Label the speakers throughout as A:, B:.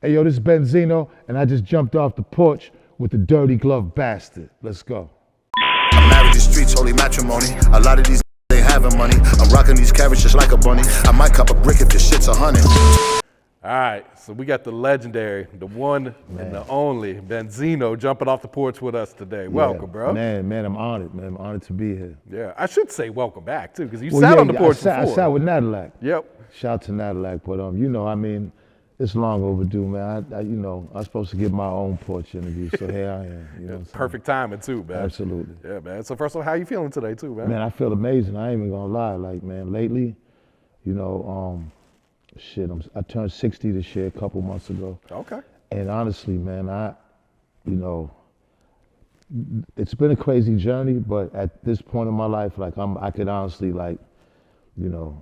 A: Hey, yo, this is Benzino, and I just jumped off the porch with the dirty glove bastard. Let's go.
B: I'm married to streets, holy matrimony. A lot of these they having money. I'm rocking these carrots just like a bunny. I might cop a brick if this shit's 100.
C: All right, so we got the legendary, the one and the only Benzino jumping off the porch with us today. Welcome, bro.
A: Man, I'm honored, man. I'm honored to be here.
C: Yeah, I should say welcome back, too, because you sat on the porch before.
A: I sat with Nadilac.
C: Yep.
A: Shout out to Nadilac, but I mean, it's long overdue, man. I'm supposed to give my own porch interview, so here I am. You know what I'm saying?
C: Perfect timing, too, man.
A: Absolutely.
C: Yeah, man. So first of all, how you feeling today, too, man?
A: Man, I feel amazing. I ain't even gonna lie. Like, man, lately, I turned 60 this year, a couple months ago.
C: Okay.
A: And honestly, man, it's been a crazy journey, but at this point in my life, like I could honestly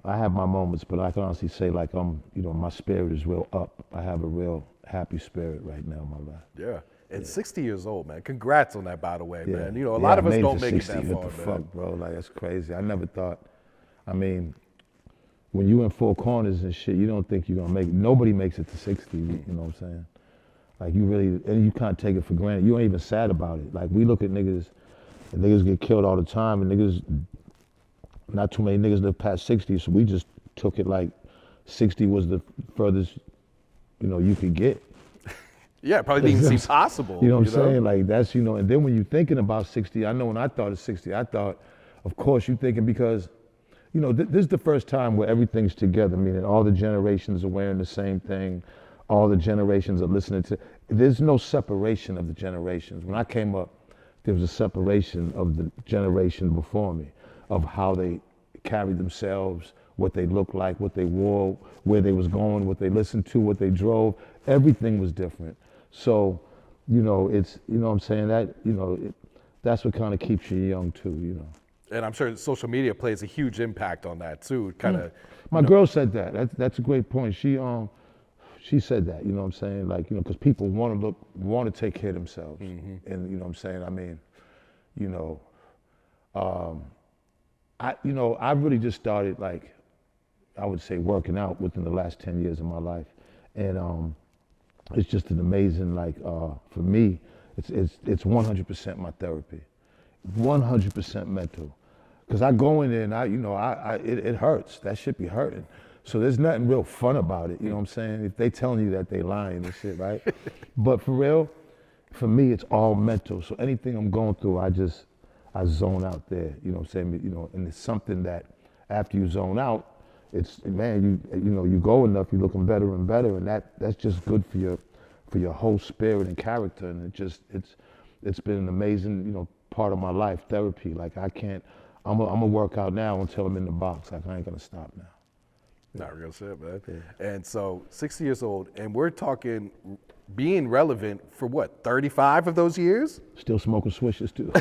A: I have my moments, but I can honestly say like my spirit is real up. I have a real happy spirit right now in my life.
C: Yeah. And 60 years old, man. Congrats on that, by the way,
A: Yeah.
C: man. A lot of us don't make it
A: 60.
C: that far,
A: What the
C: man.
A: fuck, bro? Like, that's crazy. I never thought, when you in four corners and shit, you don't think you're gonna make it. Nobody makes it to 60, you know what I'm saying? Like, and you can't take it for granted. You ain't even sad about it. Like, we look at niggas, and niggas get killed all the time, and not too many niggas live past 60, so we just took it like 60 was the furthest, you could get.
C: Yeah, it probably didn't seem possible.
A: You know what I'm saying? Like, that's, and then when you're thinking about 60, I know when I thought of 60, I thought, of course, you're thinking because, this is the first time where everything's together, meaning all the generations are wearing the same thing, all the generations are listening to, there's no separation of the generations. When I came up, there was a separation of the generation before me, of how they carried themselves, what they looked like, what they wore, where they was going, what they listened to, what they drove, everything was different. So, it's, what I'm saying, that's what kind of keeps you young too,
C: And I'm sure social media plays a huge impact on that too. Kind of.
A: My girl said that. That's a great point. She said that. You know what I'm saying? Like, because people want to take care of themselves, and you know what I'm saying. I mean, I really just started like, I would say working out within the last 10 years of my life, and it's just an amazing for me. It's 100% my therapy, 100% mental. Because I go in there and it hurts. That shit be hurting. So there's nothing real fun about it. You know what I'm saying? If they telling you that, they lying and shit, right? But for real, for me, it's all mental. So anything I'm going through, I zone out there. You know what I'm saying? And it's something that after you zone out, it's, man, you go enough, you're looking better and better, and that's just good for your whole spirit and character. And it's been an amazing, part of my life, therapy. Like I'm gonna work out now until I'm in the box. Like, I ain't gonna stop now.
C: Not real shit, man. Yeah. And so 60 years old, and we're talking being relevant for what, 35 of those years?
A: Still smoking swishes too.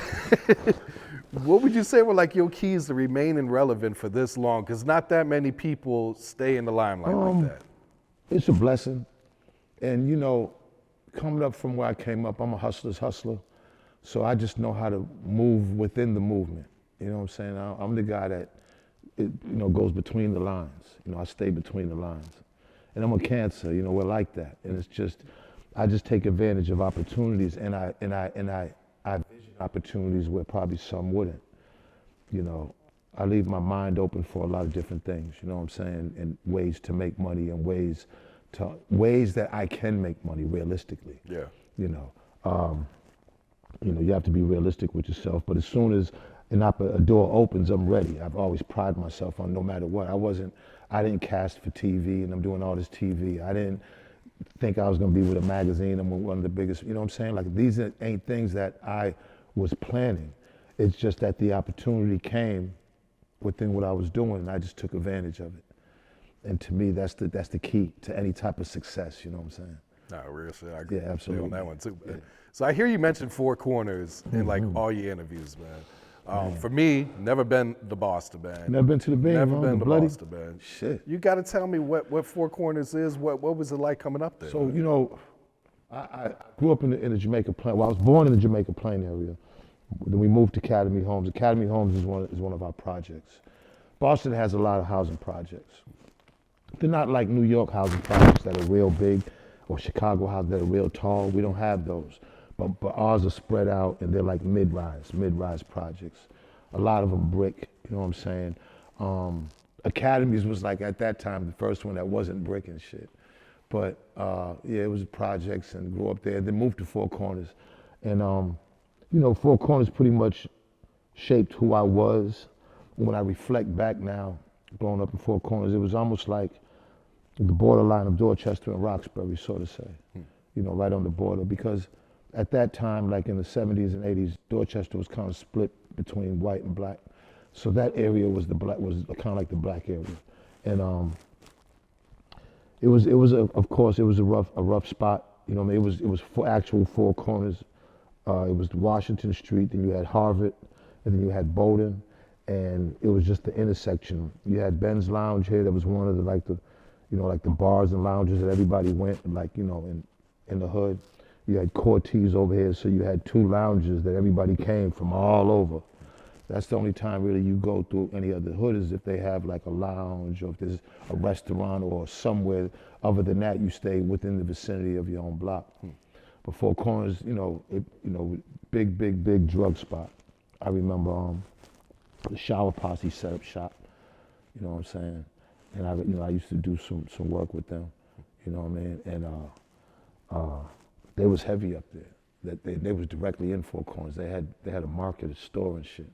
C: What would you say were like your keys to remaining relevant for this long? Because not that many people stay in the limelight like that.
A: It's a blessing. And coming up from where I came up, I'm a hustler's hustler. So I just know how to move within the movement. You know what I'm saying? I'm the guy that, goes between the lines. I stay between the lines. And I'm a Cancer, we're like that. And it's just, I just take advantage of opportunities, and I vision opportunities where probably some wouldn't. I leave my mind open for a lot of different things, you know what I'm saying? And ways to make money, and ways that I can make money realistically.
C: Yeah.
A: You have to be realistic with yourself, but as soon as a door opens, I'm ready. I've always prided myself on no matter what. I didn't cast for TV, and I'm doing all this TV. I didn't think I was gonna be with a magazine. I'm one of the biggest, you know what I'm saying? Like, these ain't things that I was planning. It's just that the opportunity came within what I was doing, and I just took advantage of it. And to me, that's the key to any type of success, you know what I'm saying?
C: Nah, real shit. I agree.
A: Yeah, absolutely.
C: On that one too, man. Yeah. So I hear you mention four corners in like all your interviews, man. For me, never been to Boston, man.
A: Never been to the Bing,
C: Never been to
A: bloody
C: Boston, man.
A: Shit.
C: You got to tell me what Four Corners is. What was it like coming up there?
A: So I grew up in the Jamaica Plain. Well, I was born in the Jamaica Plain area. Then we moved to Academy Homes. Academy Homes is one of our projects. Boston has a lot of housing projects. They're not like New York housing projects that are real big. or Chicago houses that are real tall. We don't have those. But ours are spread out and they're like mid-rise projects. A lot of them brick, you know what I'm saying? Academies was like at that time the first one that wasn't brick and shit. But yeah, it was projects and grew up there. Then moved to Four Corners. And you know, Four Corners pretty much shaped who I was. When I reflect back now, growing up in Four Corners, it was almost like the borderline of Dorchester and Roxbury, so to say. You know, right on the border. Because at that time, like in the 70s and 80s, Dorchester was kind of split between white and black. So that area was kind of like the black area. And it was of course, it was a rough spot. You know what I mean? It was actual Four Corners. It was Washington Street, then you had Harvard, and then you had Bowdoin, and it was just the intersection. You had Ben's Lounge here, that was one of the bars and lounges that everybody went, like, you know, in the hood. You had Cortez over here, so you had two lounges that everybody came from all over. That's the only time really you go through any other hood is if they have like a lounge or if there's a restaurant or somewhere. Other than that, you stay within the vicinity of your own block. But Four Corners, you know, big drug spot. I remember the Shower Posse set up shop. You know what I'm saying? And I used to do some work with them. You know what I mean? And they was heavy up there. They was directly in Four Corners. They had a market, a store and shit.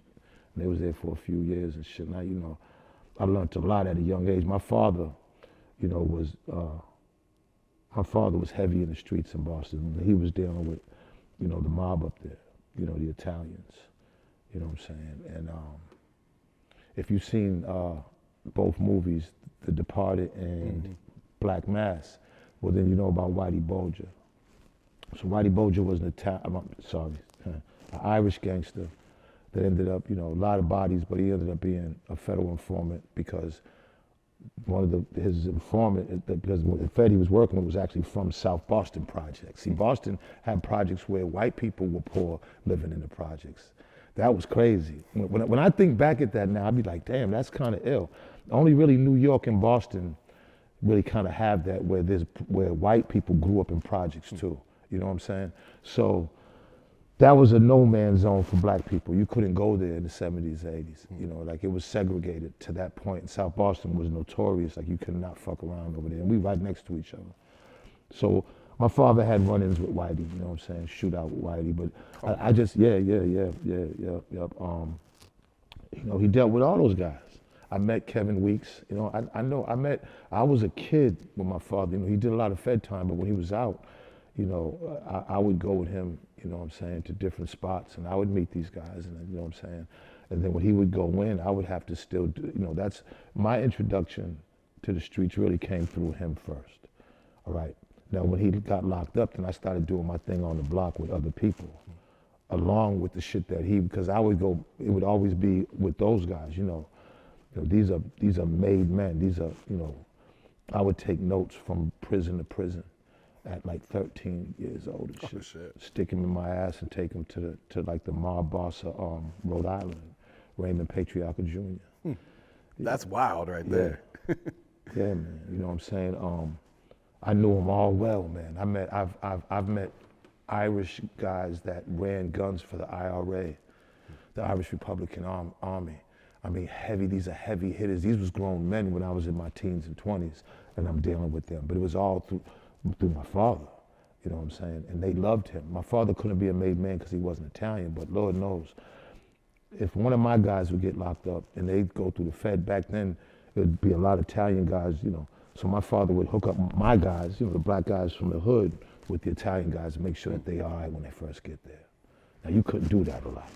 A: And they was there for a few years and shit. Now, you know, I learned a lot at a young age. My father, you know, was heavy in the streets in Boston. He was dealing with, you know, the mob up there, you know, the Italians. You know what I'm saying? And if you've seen both movies, The Departed and Black Mass, well then you know about Whitey Bulger. So Whitey Bulger was an Irish gangster that ended up, you know, a lot of bodies, but he ended up being a federal informant because one of his informant, because the Fed he was working with was actually from South Boston projects. See, Boston had projects where white people were poor living in the projects. That was crazy. When I think back at that now, I'd be like, damn, that's kind of ill. Only really New York and Boston really kind of have that where white people grew up in projects too. You know what I'm saying? So that was a no man's zone for black people. You couldn't go there in the 70s, 80s. You know, like it was segregated to that point. And South Boston was notorious. Like you could not fuck around over there. And we right next to each other. So my father had run-ins with Whitey, you know what I'm saying? Shoot out with Whitey. But I just, yeah. You know, he dealt with all those guys. I met Kevin Weeks. You know, I was a kid with my father. You know, he did a lot of Fed time, but when he was out, you know, I would go with him, you know what I'm saying, to different spots, and I would meet these guys, and you know what I'm saying? And then when he would go in, I would have to still do, you know, that's, my introduction to the streets really came through him first, all right? Now, when he got locked up, then I started doing my thing on the block with other people, along with the shit that because I would go, it would always be with those guys, you know. These are made men, these are, you know, I would take notes from prison to prison at like 13 years old and shit. Stick him in my ass and take him to like the mob boss of Rhode Island, Raymond Patriarca Jr.
C: That's wild right there.
A: Yeah, man. You know what I'm saying? I knew them all well, man. I've met Irish guys that ran guns for the IRA, the Irish Republican Army. I mean, these are heavy hitters. These was grown men when I was in my teens and 20s, and I'm dealing with them. But it was all through my father, you know what I'm saying? And they loved him. My father couldn't be a made man because he wasn't Italian, but Lord knows, if one of my guys would get locked up and they'd go through the Fed, back then it would be a lot of Italian guys, you know. So my father would hook up my guys, you know, the black guys from the hood with the Italian guys and make sure that they are all right when they first get there. Now you couldn't do that a lot.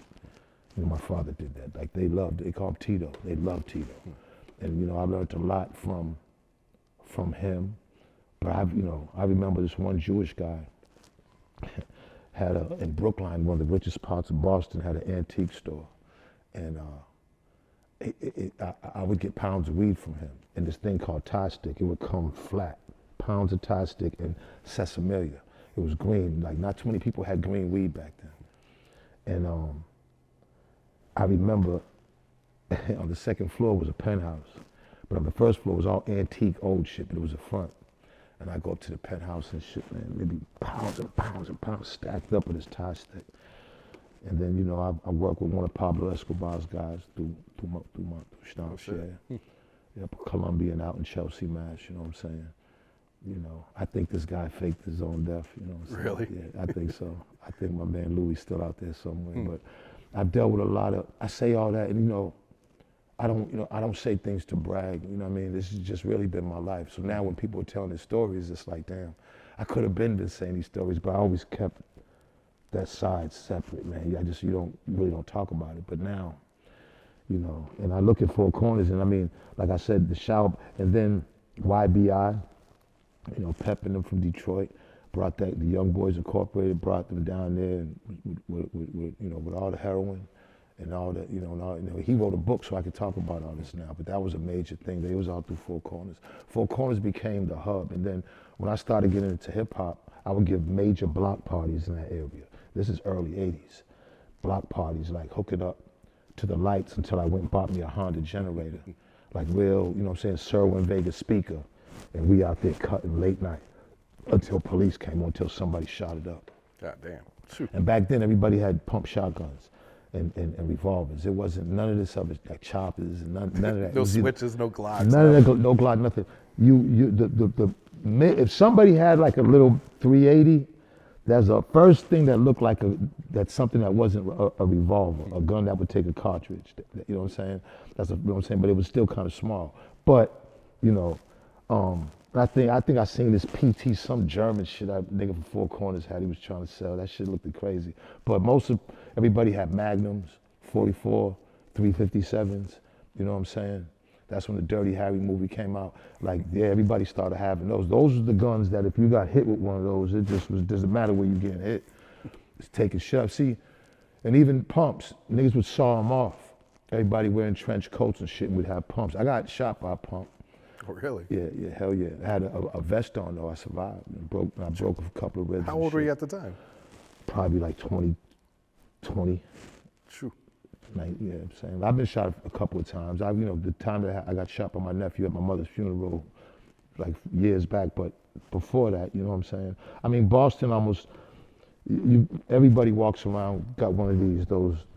A: You know, my father did that. Like they called him Tito. They loved Tito. And you know, I learned a lot from him. But I remember this one Jewish guy had in Brookline, one of the richest parts of Boston, had an antique store. And I would get pounds of weed from him. And this thing called tie stick, it would come flat. Pounds of tie stick and sesamilia. It was green. Like not too many people had green weed back then. And I remember on the second floor was a penthouse, but on the first floor was all antique old shit, but it was a front. And I go up to the penthouse and shit, man, maybe pounds and pounds and pounds stacked up with his tie stick. And then, you know, I work with one of Pablo Escobar's guys through Stomp Share. Yep, Colombian out in Chelsea, Mass, you know what I'm saying? You know, I think this guy faked his own death, you know what I'm saying?
C: Really?
A: Yeah, I think so. I think my man Louis still out there somewhere. But I've dealt with a lot of, I say all that, and you know, I don't say things to brag, you know what I mean? This has just really been my life. So now when people are telling their stories, it's like, damn, I could have been saying these stories, but I always kept that side separate, man. You really don't talk about it. But now, you know, and I look at Four Corners, and I mean, like I said, the shower, and then YBI, you know, Pep and them from Detroit, brought the Young Boys Incorporated, brought them down there and with you know, with all the heroin and all the, you know, he wrote a book so I could talk about all this now, but that was a major thing. They was all through Four Corners. Four Corners became the hub, and then when I started getting into hip hop, I would give major block parties in that area. This is early 80s. Block parties, like hooking up to the lights until I went and bought me a Honda generator. Like real, you know what I'm saying, Sherwin Vegas speaker. And we out there cutting late night until police came on, until somebody shot it up.
C: God damn. Shoot.
A: And back then everybody had pump shotguns and revolvers. It wasn't none of this other, like choppers and none of that.
C: No switches, no Glocks.
A: None of that, no Glock, nothing. If somebody had like a little 380, that's the first thing that looked like that's something that wasn't a revolver, a gun that would take a cartridge. You know what I'm saying? You know what I'm saying? But it was still kind of small. But, you know, I think I seen this PT, some German shit nigga from Four Corners had, he was trying to sell. That shit looked crazy. But everybody had Magnums, 44, 357s, you know what I'm saying? That's when the Dirty Harry movie came out. Like, yeah, everybody started having those. Those were the guns that if you got hit with one of those, it just doesn't matter where you getting hit. It's taking shit up. See, and even pumps, niggas would saw them off. Everybody wearing trench coats and shit and would have pumps. I got shot by a pump.
C: Oh, really?
A: Yeah, hell yeah. I had a vest on though, I survived. I broke a couple of ribs.
C: How old were you at the time?
A: Probably like 20.
C: True.
A: Like, yeah, I'm saying. I've been shot a couple of times. You know, the time that I got shot by my nephew at my mother's funeral, like years back, but before that, you know what I'm saying? I mean, Boston almost, everybody walks around, got one of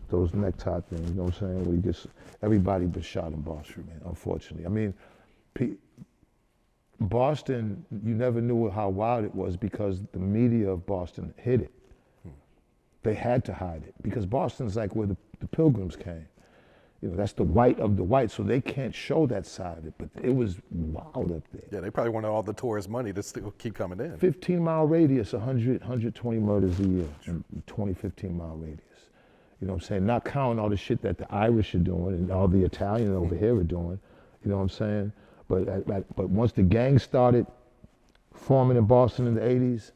A: those necktie things, you know what I'm saying? Where you just, everybody been shot in Boston, man, unfortunately. I mean, Boston, you never knew how wild it was because the media of Boston hid it. They had to hide it because Boston's like where the Pilgrims came. You know, that's the white of the white, so they can't show that side of it, but it was wild up there.
C: Yeah, they probably wanted all the tourist money to still keep coming in.
A: 15-mile radius, 120 murders a year, and 20, 15-mile radius. You know what I'm saying? Not counting all the shit that the Irish are doing and all the Italians over here are doing. You know what I'm saying? But once the gangs started forming in Boston in the 80s,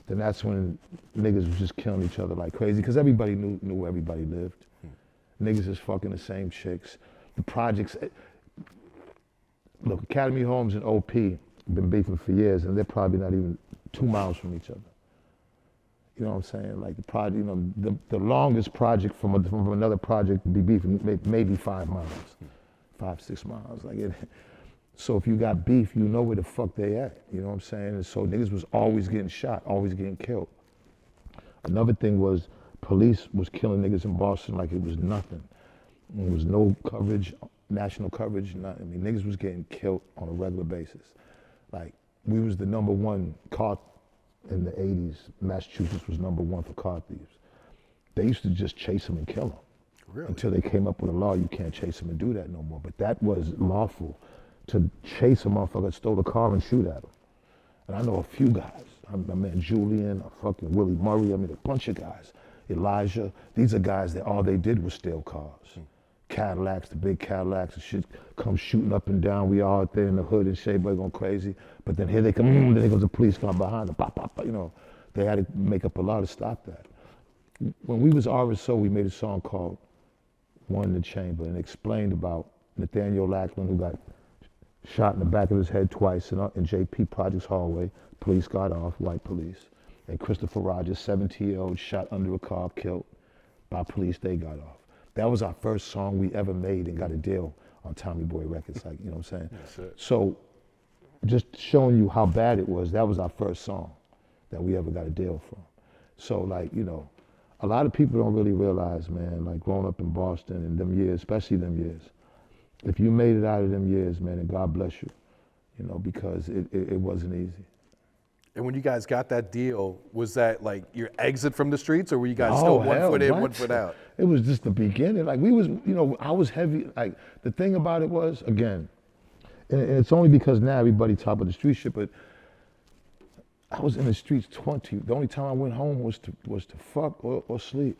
A: then that's when niggas was just killing each other like crazy because everybody knew where everybody lived. Niggas is fucking the same chicks. The projects, look, Academy Homes and OP been beefing for years and they're probably not even 2 miles from each other. You know what I'm saying? Like the project, you know, the longest project from another project to be beefing maybe 5 miles, 5, 6 miles. Like it. So if you got beef, you know where the fuck they at. You know what I'm saying? And so niggas was always getting shot, always getting killed. Another thing was police was killing niggas in Boston like it was nothing. There was no coverage, national coverage, nothing. I mean, niggas was getting killed on a regular basis. Like, we was the #1 car in the 80s. Massachusetts was #1 for car thieves. They used to just chase them and kill them.
C: Really?
A: Until they came up with a law, you can't chase them and do that no more. But that was lawful, to chase a motherfucker that stole a car and shoot at him. And I know a few guys. My man Julian, fucking Willie Murray, I mean a bunch of guys. Elijah, these are guys that all they did was steal cars. Cadillacs, the big Cadillacs and shit come shooting up and down. We all out there in the hood and shit, going crazy. But then here they come, then there goes the police car behind them, pop, pop, pop, you know. They had to make up a law to stop that. When we was RSO, we made a song called One in the Chamber and explained about Nathaniel Lackland, who got shot in the back of his head twice in JP Projects hallway. Police got off, white police. And Christopher Rogers, 17-year-old, shot under a car, killed by police, they got off. That was our first song we ever made and got a deal on Tommy Boy Records, like, you know what I'm saying?
C: That's it.
A: So just showing you how bad it was. That was our first song that we ever got a deal from. So like, you know, a lot of people don't really realize, man, like growing up in Boston in them years, especially them years, if you made it out of them years, man, and God bless you, you know, because it wasn't easy.
C: And when you guys got that deal, was that like your exit from the streets, or were you guys still one
A: hell,
C: foot in,
A: what?
C: 1 foot out?
A: It was just the beginning. Like we was, you know, I was heavy. Like the thing about it was, again, and it's only because now everybody talk about the street shit, but I was in the streets 20. The only time I went home was to fuck or sleep.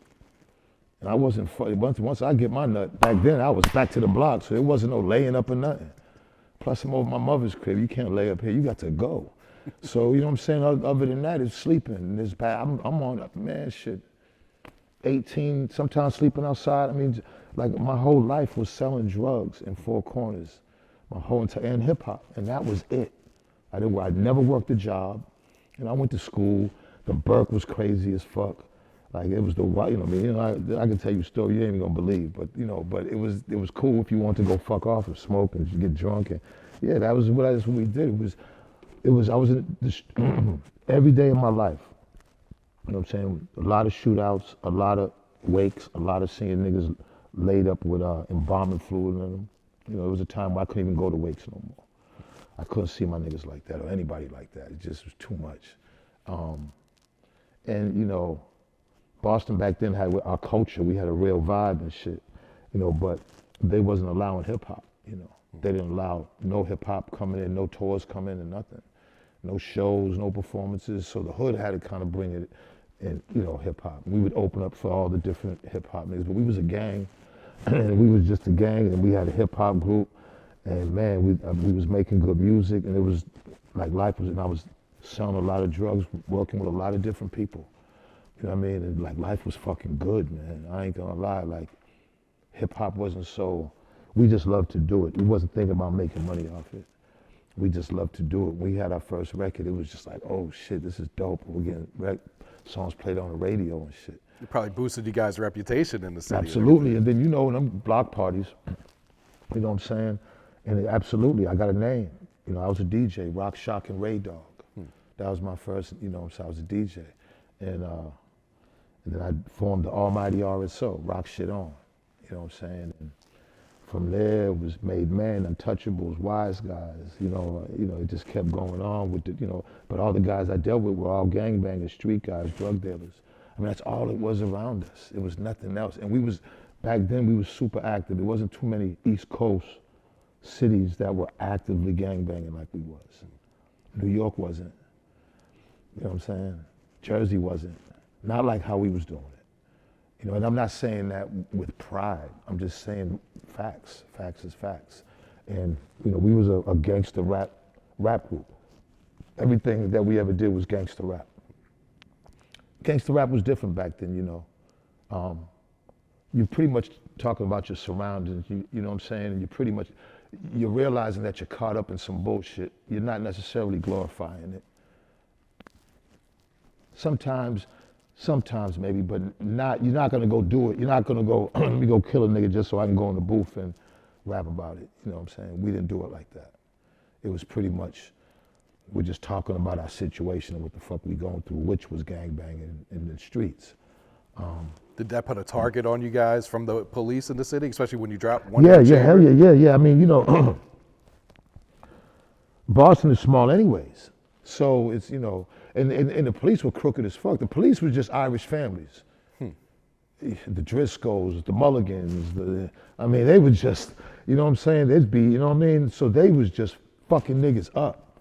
A: And I wasn't fucking. Once I get my nut, back then I was back to the block, so there wasn't no laying up or nothing. Plus I'm over my mother's crib. You can't lay up here. You got to go. So you know what I'm saying. Other than that, it's sleeping. And it's bad. I'm on man shit. 18, sometimes sleeping outside. I mean, like my whole life was selling drugs in Four Corners, my whole entire and hip hop, and that was it. I never worked a job, and I went to school. The Burke was crazy as fuck. Like it was the, you know, I mean, you know, I can tell you a story you ain't even gonna believe, but you know, but it was cool if you wanted to go fuck off and smoke and get drunk, and yeah, that's what we did. I was in this, every day of my life. You know what I'm saying? A lot of shootouts, a lot of wakes, a lot of seeing niggas laid up with embalming fluid in them. You know, it was a time where I couldn't even go to wakes no more. I couldn't see my niggas like that or anybody like that. It just was too much. And you know, Boston back then had our culture. We had a real vibe and shit, you know, but they wasn't allowing hip hop, you know. They didn't allow no hip hop coming in, no tours coming in, and nothing. No shows, no performances. So the hood had to kind of bring it in, you know, hip hop. We would open up for all the different hip hop niggas, but we was a gang, and we was just a gang, and we had a hip hop group, and man, we was making good music, and it was like life was, and I was selling a lot of drugs, working with a lot of different people. You know what I mean? And like life was fucking good, man. I ain't gonna lie, like hip hop wasn't so, we just loved to do it. We wasn't thinking about making money off it. We just loved to do it. When we had our first record, it was just like, oh shit, this is dope. We're getting songs played on the radio and shit.
C: It probably boosted you guys' reputation in the city.
A: Absolutely, and then you know, them block parties, you know what I'm saying? And absolutely, I got a name. You know, I was a DJ, Rock, Shock, and Ray Dog. That was my first, you know, so I was a DJ. And then I formed the Almighty RSO, Rock Shit On, you know what I'm saying? And from there, it was Made Man, Untouchables, Wise Guys, you know, it just kept going on with the, you know, but all the guys I dealt with were all gangbangers, street guys, drug dealers. I mean, that's all it was around us. It was nothing else. And we was, back then we was super active. There wasn't too many East Coast cities that were actively gangbanging like we was. New York wasn't, you know what I'm saying? Jersey wasn't. Not like how we was doing it. You know, and I'm not saying that with pride. I'm just saying facts. Facts is facts. And, you know, we was a gangster rap group. Everything that we ever did was gangster rap. Gangster rap was different back then, you know. You're pretty much talking about your surroundings, you know what I'm saying? And you're realizing that you're caught up in some bullshit. You're not necessarily glorifying it. Sometimes maybe, but you're not gonna go do it. You're not gonna go, let me go kill a nigga just so I can go in the booth and rap about it. You know what I'm saying? We didn't do it like that. It was pretty much, we're just talking about our situation and what the fuck we going through, which was gangbanging in the streets.
C: Did that put a target on you guys from the police in the city, especially when you dropped one?
A: Yeah, hell yeah. I mean, you know, Boston is small anyways. So it's, you know, and the police were crooked as fuck. The police was just Irish families. The Driscolls, the Mulligans, I mean, they were just, you know what I'm saying? They'd be, you know what I mean? So they was just fucking niggas up.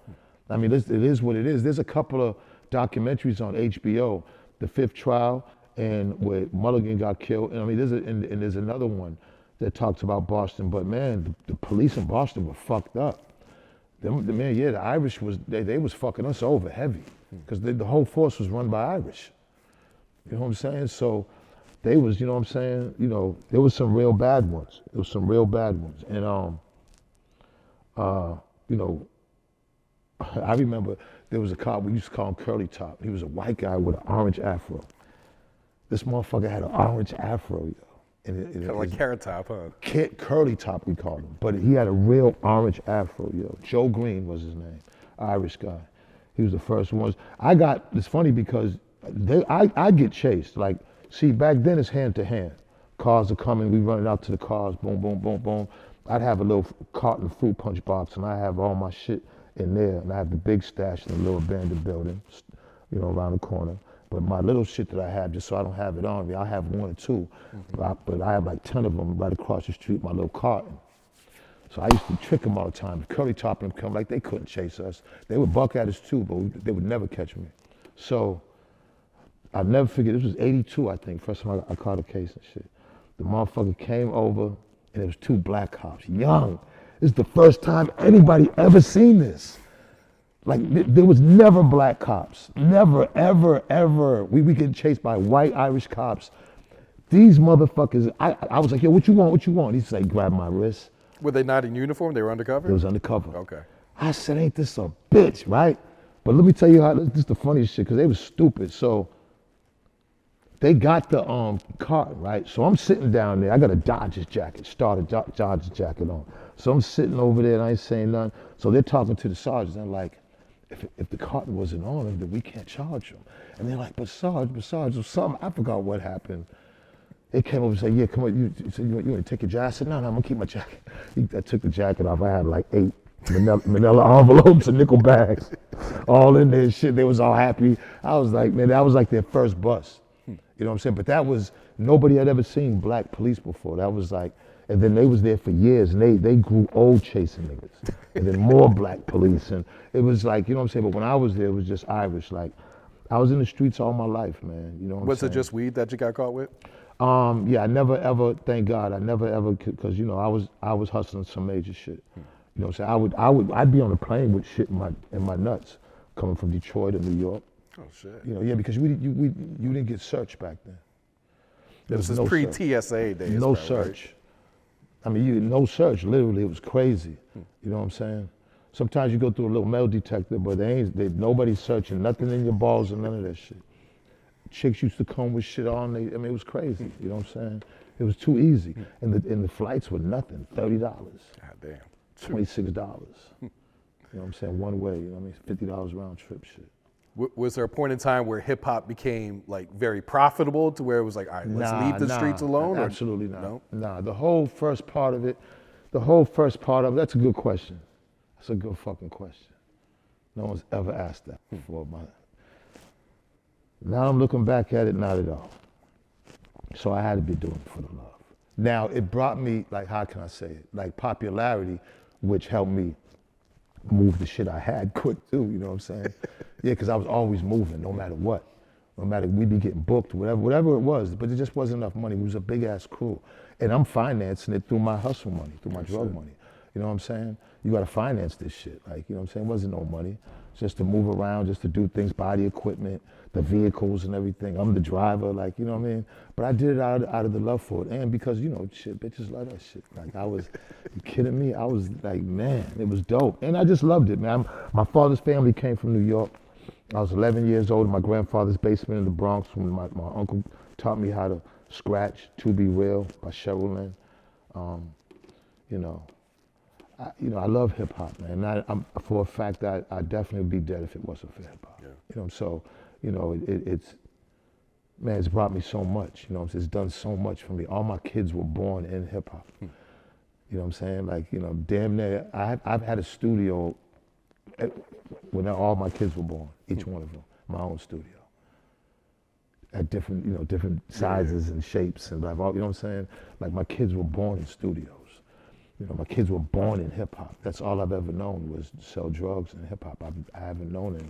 A: I mean, it is what it is. There's a couple of documentaries on HBO, The Fifth Trial, and where Mulligan got killed. And I mean, there's another one that talks about Boston, but man, the police in Boston were fucked up. The Irish was, they was fucking us over heavy, because the whole force was run by Irish. You know what I'm saying? So they was, you know what I'm saying? You know, there was some real bad ones. And, you know, I remember there was a cop, we used to call him Curly Top. He was a white guy with an orange afro. This motherfucker had an orange afro, yo.
C: Kind of like Carrot Top, huh?
A: Curly top, we called him. But he had a real orange afro, yo. Joe Green was his name, Irish guy. He was the first one. It's funny because I get chased. Like, see, back then it's hand to hand. Cars are coming, we running out to the cars, boom, boom, boom, boom. I'd have a little carton fruit punch box and I have all my shit in there. And I have the big stash in the little abandoned building, you know, around the corner. But my little shit that I have, just so I don't have it on me, I have one or two, but I have like 10 of them right across the street, my little carton. So I used to trick them all the time. Curly Top and them come, like they couldn't chase us. They would buck at us too, but they would never catch me. So I'll never forget, this was 82, I think, first time I caught a case and shit. The motherfucker came over and it was 2 black cops, young. This is the first time anybody ever seen this. Like, there was never black cops. Never, ever, ever. We get chased by white Irish cops. These motherfuckers, I was like, yo, what you want, what you want? He's like, grab my wrist.
C: Were they not in uniform? They were undercover?
A: It was undercover.
C: Okay.
A: I said, ain't this a bitch, right? But let me tell you how, this is the funniest shit, because they was stupid. So they got the carton, right? So I'm sitting down there. I got a Dodgers jacket, started Dodgers jacket on. So I'm sitting over there and I ain't saying nothing. So they're talking to the sergeants. They're like, if the carton wasn't on him, then we can't charge him. And they're like, but Sarge, or something. I forgot what happened. They came over and said, yeah, come on, you want to take your jacket? I said, no, I'm gonna keep my jacket. I took the jacket off. I had like 8 manila envelopes and nickel bags, all in there and shit. They was all happy. I was like, man, that was like their first bust. You know what I'm saying? But that was, nobody had ever seen black police before. That was like, and then they was there for years and they grew old chasing niggas. And then more black police. And it was like, you know what I'm saying? But when I was there, it was just Irish. Like, I was in the streets all my life, man. You know what I'm saying?
C: Was it just weed that you got caught with?
A: Yeah, I never ever, thank God, I never ever, because, you know, I was hustling some major shit. You know what I'm saying? I'd be on a plane with shit in my nuts coming from Detroit to New York.
C: Oh, shit.
A: You know, yeah, because you didn't get searched back then.
C: This is pre-TSA days.
A: No search. Right? I mean, no search, literally, it was crazy. You know what I'm saying? Sometimes you go through a little metal detector, but nobody's searching, nothing in your balls and none of that shit. Chicks used to come with shit on, I mean, it was crazy, you know what I'm saying? It was too easy. And the flights were nothing, $30.
C: God damn.
A: $26. You know what I'm saying? One way, you know what I mean? $50 round trip shit.
C: Was there a point in time where hip hop became like very profitable to where it was like, all right, let's leave the streets alone?
A: Absolutely not.
C: No?
A: Nah, the whole first part of it, that's a good question. That's a good fucking question. No one's ever asked that before. Now I'm looking back at it, not at all. So I had to be doing it for the love. Now it brought me, like, how can I say it? Like popularity, which helped me move the shit I had quick too, you know what I'm saying? Yeah, because I was always moving, no matter what. No matter, we'd be getting booked, whatever it was, but it just wasn't enough money. It was a big ass crew. And I'm financing it through my hustle money, through my drug money. You know what I'm saying? You gotta finance this shit. Like, you know what I'm saying? It wasn't no money. Just to move around, just to do things, buy the equipment, the vehicles and everything. I'm the driver, like, you know what I mean? But I did it out of the love for it. And because, you know, shit, bitches love that shit. Like, you kidding me? I was like, man, it was dope. And I just loved it, man. My father's family came from New York. I was 11 years old in my grandfather's basement in the Bronx when my uncle taught me how to scratch To Be Real by Cheryl Lynn. I love hip hop, man. I'm for a fact that I'd definitely be dead if it wasn't for hip hop. Yeah. You know, so, you know, it's brought me so much. You know, it's done so much for me. All my kids were born in hip hop. You know what I'm saying? Like, you know, damn near, I've had a studio when all my kids were born, each one of them, my own studio. At different sizes and shapes and like, you know what I'm saying? Like, my kids were born in studios. You know, my kids were born in hip hop. That's all I've ever known was sell drugs and hip hop. I haven't known it.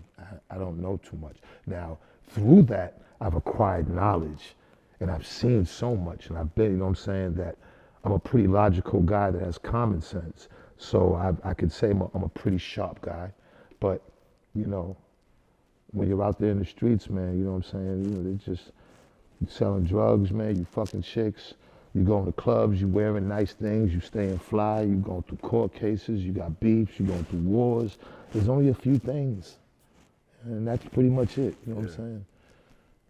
A: I don't know too much. Now, through that, I've acquired knowledge and I've seen so much and I've been, you know what I'm saying, that I'm a pretty logical guy that has common sense. So I could say I'm a pretty sharp guy, but, you know, when you're out there in the streets, man, you know what I'm saying, you know, you selling drugs, man, you fucking chicks, you going to clubs, you wearing nice things, you staying fly, you going through court cases, you got beefs, you going through wars. There's only a few things, and that's pretty much it, you know what I'm saying?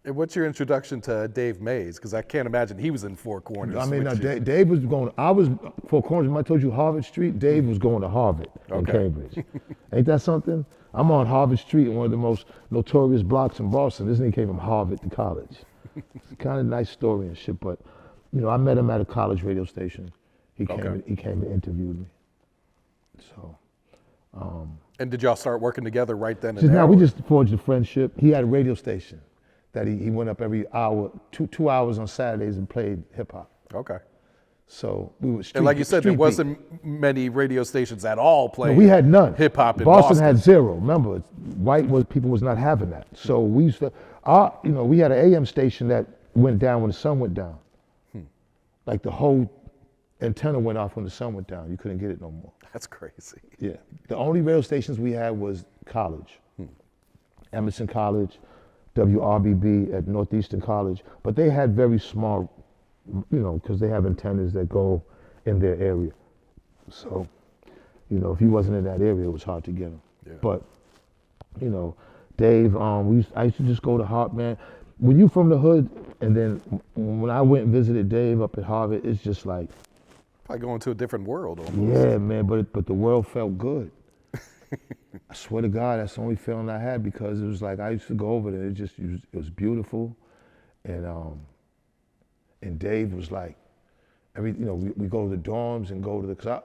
C: And what's your introduction to Dave Mays? Because I can't imagine he was in Four Corners.
A: I mean,
C: with you.
A: Dave was going. I was Four Corners. When I told you Harvard Street, Dave was going to Harvard in
C: Okay.
A: Cambridge. Ain't that something? I'm on Harvard Street in one of the most notorious blocks in Boston. This nigga came from Harvard to college. It's kind of a nice story and shit. But you know, I met him at a college radio station. He came.
C: Okay.
A: He came and interviewed me. So.
C: And did y'all start working together right then and
A: Just
C: there?
A: now, we
C: or-
A: just forged a friendship. He had a radio station that he went up every hour, two hours on Saturdays and played hip hop.
C: Okay.
A: So we were street.
C: And like you said, there
A: street beat.
C: wasn't many radio stations at all playing.
A: We had none.
C: Hip hop in
A: Boston
C: Boston.
A: had zero. Remember, people was not having that. So we used to, we had an AM station that went down when the sun went down. Like the whole antenna went off when the sun went down. You couldn't get it no more.
C: That's crazy.
A: Yeah. The only radio stations we had was college. Emerson College, WRBB at Northeastern College, but they had very small, because they have antennas that go in their area. So, if he wasn't in that area, it was hard to get him.
C: Yeah.
A: But, Dave, I used to just go to Harvard, man. When you from the hood, and then when I went and visited Dave up at Harvard, it's just like,
C: Probably going to a different world almost.
A: yeah, man, but the world felt good. I swear to God, that's the only feeling I had, because it was like I used to go over there. It was beautiful, and Dave was like, we go to the dorms and go to the, cause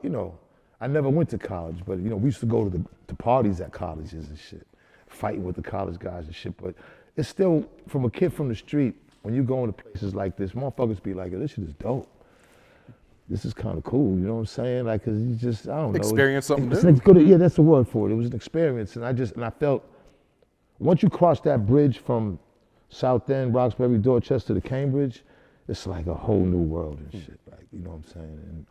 A: I never went to college, but we used to go to the parties at colleges and shit, fighting with the college guys and shit. But it's still, from a kid from the street, when you go into places like this, motherfuckers be like, this shit is dope. This is kind of cool, you know what I'm saying? Like, cause you just, I don't know.
C: Experience something
A: it's
C: new.
A: good, yeah, that's the word for it. It was an experience, and I felt, once you cross that bridge from South End, Roxbury, Dorchester to Cambridge, it's like a whole new world and shit, like, you know what I'm saying? And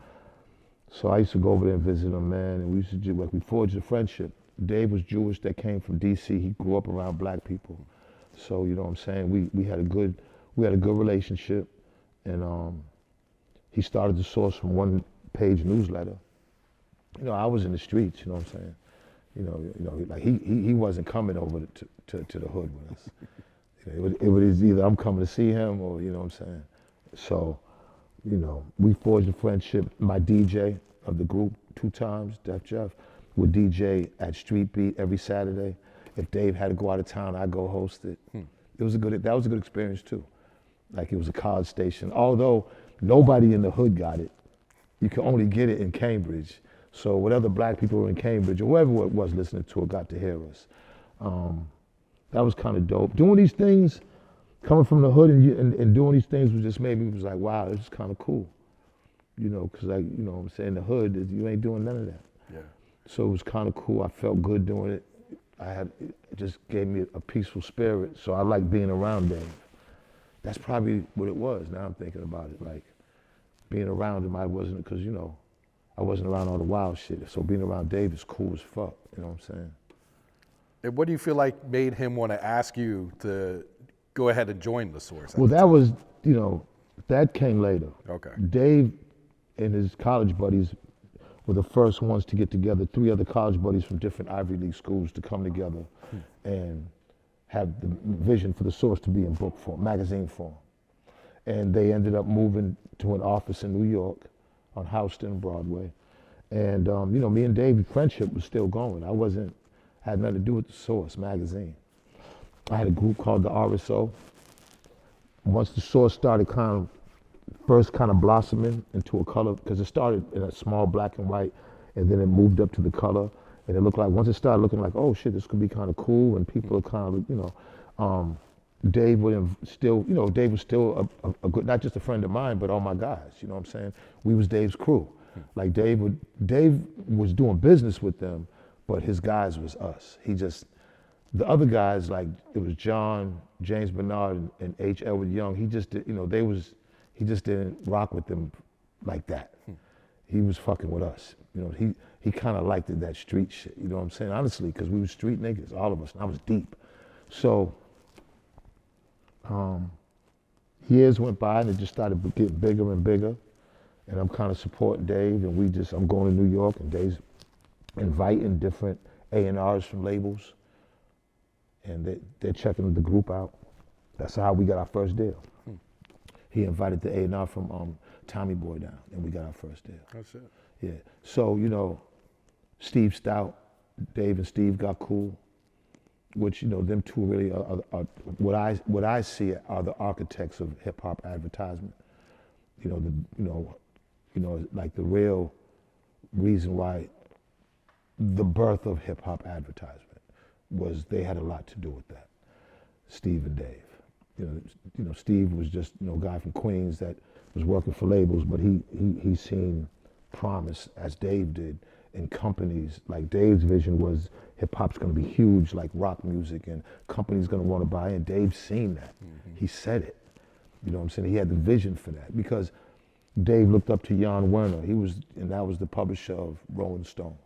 A: so I used to go over there and visit him, man, and we used to do, like, we forged a friendship. Dave was Jewish, that came from DC. He grew up around black people. So, you know what I'm saying? We had a good relationship, and he started the Source from one-page newsletter. I was in the streets, you know what I'm saying? Like he wasn't coming over to the hood with us. It was either I'm coming to see him, or, you know what I'm saying? So, we forged a friendship. My DJ of the group 2 times, Def Jeff, would DJ at Street Beat every Saturday. If Dave had to go out of town, I'd go host it. That was a good experience too. Like, it was a college station. Although nobody in the hood got it. You could only get it in Cambridge. So whatever black people were in Cambridge, or whoever it was listening to it, got to hear us. That was kind of dope. Doing these things, coming from the hood and doing these things was like, wow, this is kind of cool. Because like, what I'm saying, the hood, you ain't doing none of that.
C: Yeah.
A: So it was kind of cool. I felt good doing it. It just gave me a peaceful spirit. So I like being around Dave. That's probably what it was. Now I'm thinking about it, like being around him. I wasn't, because I wasn't around all the wild shit. So being around Dave is cool as fuck. You know what I'm saying?
C: And what do you feel like made him want to ask you to go ahead and join the Source?
A: Well, that was, that came later.
C: Okay.
A: Dave and his college buddies were the first ones to get together. 3 other college buddies from different Ivy League schools to come together and have the vision for the Source to be in book form, magazine form. And they ended up moving to an office in New York on Houston and Broadway. And me and Dave's friendship was still going. Had nothing to do with the Source magazine. I had a group called the RSO. Once the Source started first blossoming into a color, because it started in a small black and white, and then it moved up to the color. And it looked like, once it started looking like, oh shit, this could be kind of cool, and people are Dave was still a good, not just a friend of mine, but all my guys, you know what I'm saying? We was Dave's crew. Like Dave was doing business with them, but his guys was us. The other guys, like, it was John, James Bernard, and H. Edward Young, he just didn't rock with them like that. He was fucking with us. He kind of liked that street shit, you know what I'm saying? Honestly, because we were street niggas, all of us, and I was deep. So, years went by and it just started getting bigger and bigger. And I'm kind of supporting Dave, and I'm going to New York, and Dave's inviting different A&Rs from labels, and they're checking the group out. That's how we got our first deal. He invited the A&R from Tommy Boy down, and we got our first deal.
C: That's it.
A: Yeah. So, you know, Steve Stout, Dave and Steve got cool, which, you know, them two really are what I see are the architects of hip hop advertisement. Like the real reason why the birth of hip hop advertisement was they had a lot to do with that. Steve and Dave. You know, Steve was just, you know, a guy from Queens that was working for labels, but he seen promise, as Dave did, in companies. Like Dave's vision was hip hop's gonna be huge, like rock music, and companies gonna wanna buy in. Dave's seen that. He said it. You know what I'm saying? He had the vision for that because Dave looked up to Jan Werner. And that was the publisher of Rolling Stone.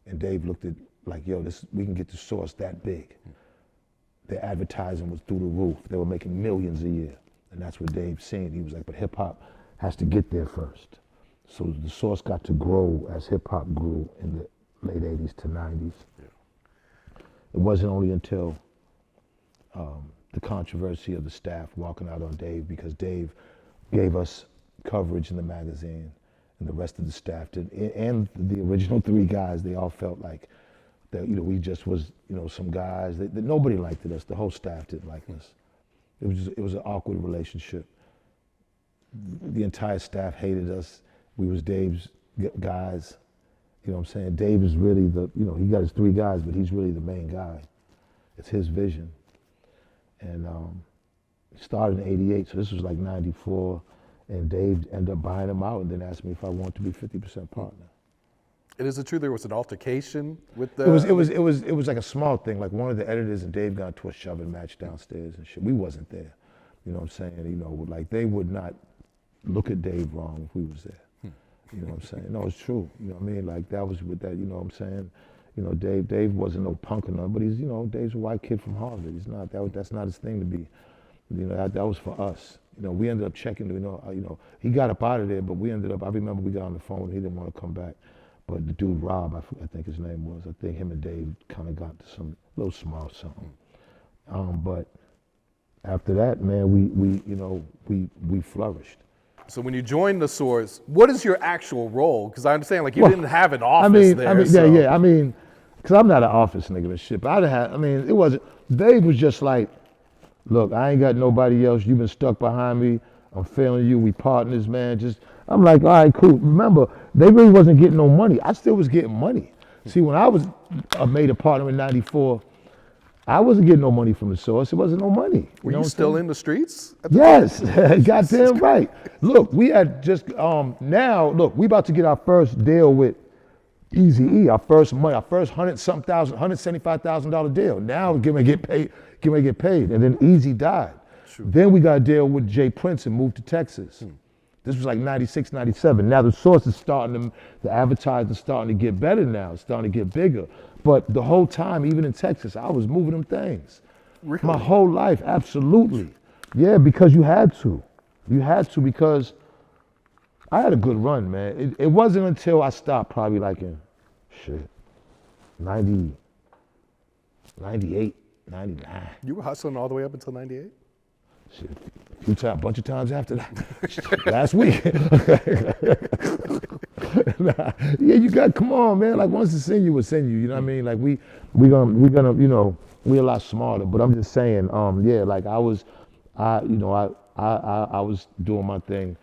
A: And Dave looked at like, yo, we can get the Source that big. Their advertising was through the roof. They were making millions a year. And that's what Dave seen. He was like, but hip hop has to get there first. So the Source got to grow as hip hop grew in the late 80s to 90s. Yeah. It wasn't only until the controversy of the staff walking out on Dave, because Dave gave us coverage in the magazine, and the rest of the staff did, and the original three guys, they all felt like that, you know, we just was, you know, some guys that nobody liked us. The whole staff didn't like us. It was an awkward relationship. The entire staff hated us. We was Dave's guys. You know what I'm saying? Dave is really he got his three guys, but he's really the main guy. It's his vision. And it started in '88, so this was like '94, and Dave ended up buying him out and then asked me if I wanted to be 50% partner.
C: And is it true there was an altercation with the?
A: It was like a small thing. Like one of the editors and Dave got into a shoving match downstairs and shit. We wasn't there. You know what I'm saying? You know, like they would not look at Dave wrong if we was there. You know what I'm saying? No, it's true. You know what I mean? Like that was with that. You know what I'm saying? You know, Dave wasn't no punk or nothing, but he's, you know, Dave's a white kid from Harvard. He's not that's not his thing to be. You know, that was for us. You know, we ended up checking. You know, he got up out of there, but we ended up. I remember we got on the phone. He didn't want to come back. But the dude Rob, I think his name was. I think him and Dave kind of got to some little small something. But after that, man, we flourished.
C: So when you joined the Source, what is your actual role? Because I understand, like, you didn't have an office there.
A: Yeah. I mean, because I'm not an office nigga and shit. But it wasn't. Dave was just like, look, I ain't got nobody else. You've been stuck behind me. I'm failing you. We partners, man. I'm like, all right, cool. Remember, they really wasn't getting no money. I still was getting money. See, when I was made a partner in '94, I wasn't getting no money from the Source. It wasn't no money.
C: Were you still in the streets?
A: Yes, goddamn right. Look, we had just now. Look, we about to get our first deal with Eazy-E. Our first money, our first $175,000 deal. Now we're getting ready to get paid, and then Eazy died. True. Then we got a deal with Jay Prince and moved to Texas. This was like '96, '97. Now the Source is the advertising's starting to get better now. It's starting to get bigger. But the whole time, even in Texas, I was moving them things.
C: Really?
A: My whole life, absolutely. Yeah, because you had to. You had to, because I had a good run, man. It wasn't until I stopped, probably like in, 98, 99.
C: You were hustling all the way up until '98?
A: Shit, a bunch of times after that. Last week. Yeah, you got, come on, man. Like once it's in you, it's in you. You know what I mean? Like we gonna, you know, we're a lot smarter. But I'm just saying, yeah, like I was doing my thing.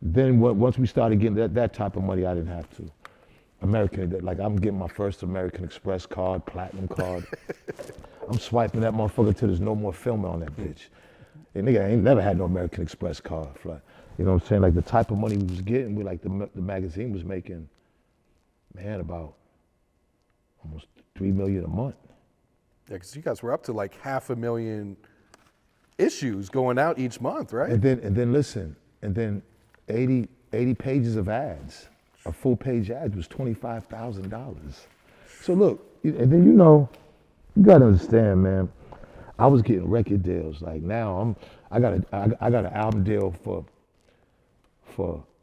A: Then once we started getting that type of money, I didn't have to. Like I'm getting my first American Express card, platinum card. I'm swiping that motherfucker till there's no more film on that bitch. And nigga, I ain't never had no American Express card. You know what I'm saying? Like the type of money we was getting, the magazine was making, man, about almost $3 million a month.
C: Yeah, because you guys were up to like 500,000 issues going out each month, right?
A: And then listen, 80 pages of ads, a full page ad was $25,000. So look, and then you gotta understand, man. I was getting record deals. Like now I got an album deal for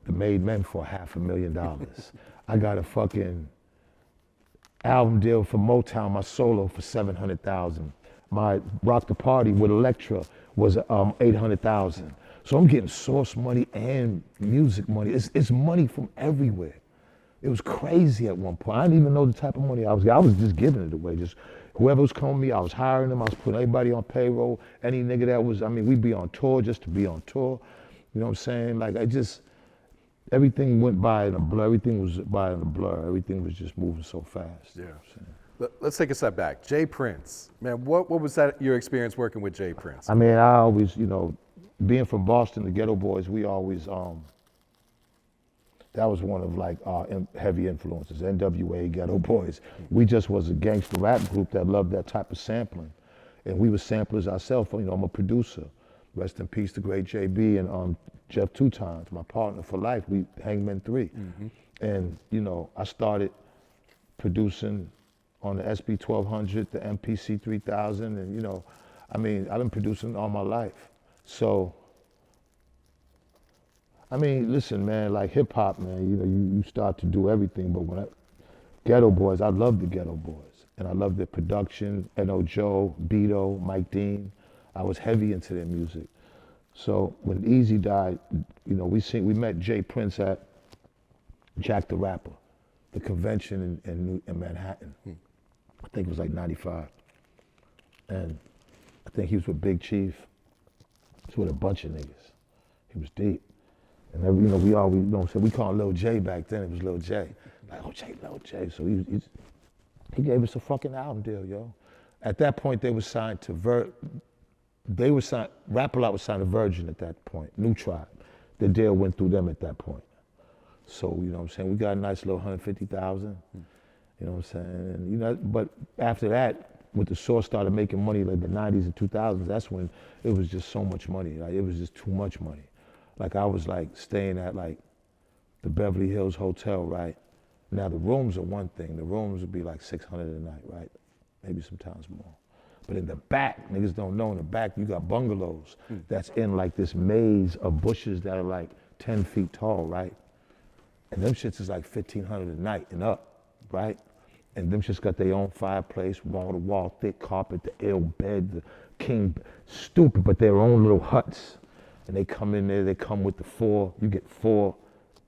A: the Made Men for $500,000. I got a fucking album deal for Motown, my solo, for $700,000. My Rock the Party with Elektra was 800,000. So I'm getting source money and music money. It's money from everywhere. It was crazy at one point. I didn't even know the type of money I was just giving it away. Just whoever was calling me, I was hiring them. I was putting everybody on payroll. Any nigga that was, we'd be on tour just to be on tour. You know what I'm saying? Like everything went by in a blur. Everything was by in a blur. Everything was just moving so fast.
C: Yeah. Let's take a step back. Jay Prince, man, what was your experience working with Jay Prince?
A: I always, being from Boston, the Ghetto Boys, we always, that was one of like our heavy influences, NWA, Ghetto Boys. We just was a gangster rap group that loved that type of sampling. And we were samplers ourselves. I'm a producer. Rest in peace to great JB and Jeff Two Times, my partner for life. We Hangman 3. And, I started producing on the SB 1200, the MPC 3000, and I've been producing all my life. So, listen, man, like hip hop, man, you start to do everything, but Ghetto Boys, I love the Ghetto Boys, and I love their production, N.O. Joe, Beto, Mike Dean. I was heavy into their music. So when Easy died, we met Jay Prince at Jack the Rapper, the convention in Manhattan. I think it was like 95. And I think he was with Big Chief. He was with a bunch of niggas. He was deep. And we always, we called Lil J back then. It was Lil J. Like, Lil J. So he gave us a fucking album deal, yo. At that point, they were signed to Rap-A-Lot was signed to Virgin at that point, New Tribe. The deal went through them at that point. So, we got a nice little 150,000. You know what I'm saying? And, but after that, when the Source started making money like the 90s and 2000s, that's when it was just so much money. Like, it was just too much money. Like, I was like staying at like the Beverly Hills Hotel, right? Now the rooms are one thing. The rooms would be like 600 a night, right? Maybe sometimes more. But in the back, niggas don't know, in the back you got bungalows that's in like this maze of bushes that are like 10 feet tall, right? And them shits is like 1,500 a night and up, right? And them shits got their own fireplace, wall-to-wall, thick carpet, the ill bed, the king, stupid, but their own little huts. And they come in there, they come with you get 4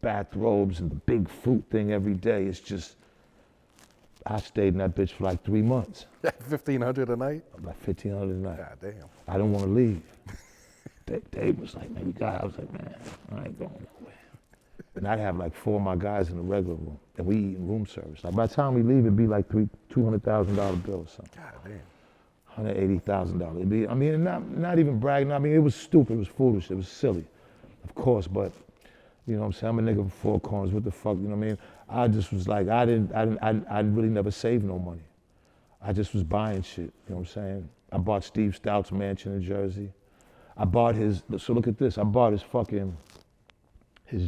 A: bathrobes and the big fruit thing every day. It's just, I stayed in that bitch for like 3 months.
C: 1,500 a night?
A: Like 1,500 a night.
C: God damn.
A: I don't want to leave. Dave was like, man, I was like, man, I ain't going nowhere. And I'd have like 4 of my guys in the regular room, and we eating room service. Like by the time we leave, it'd be like $200,000 bill or something. God damn. $180,000. It'd be, not even bragging. It was stupid. It was foolish. It was silly, of course. But you know what I'm saying? I'm a nigga for 4 corners. What the fuck? You know what I mean? I just was like, I really never saved no money. I just was buying shit. You know what I'm saying? I bought Steve Stout's mansion in Jersey. I bought so look at this. I bought his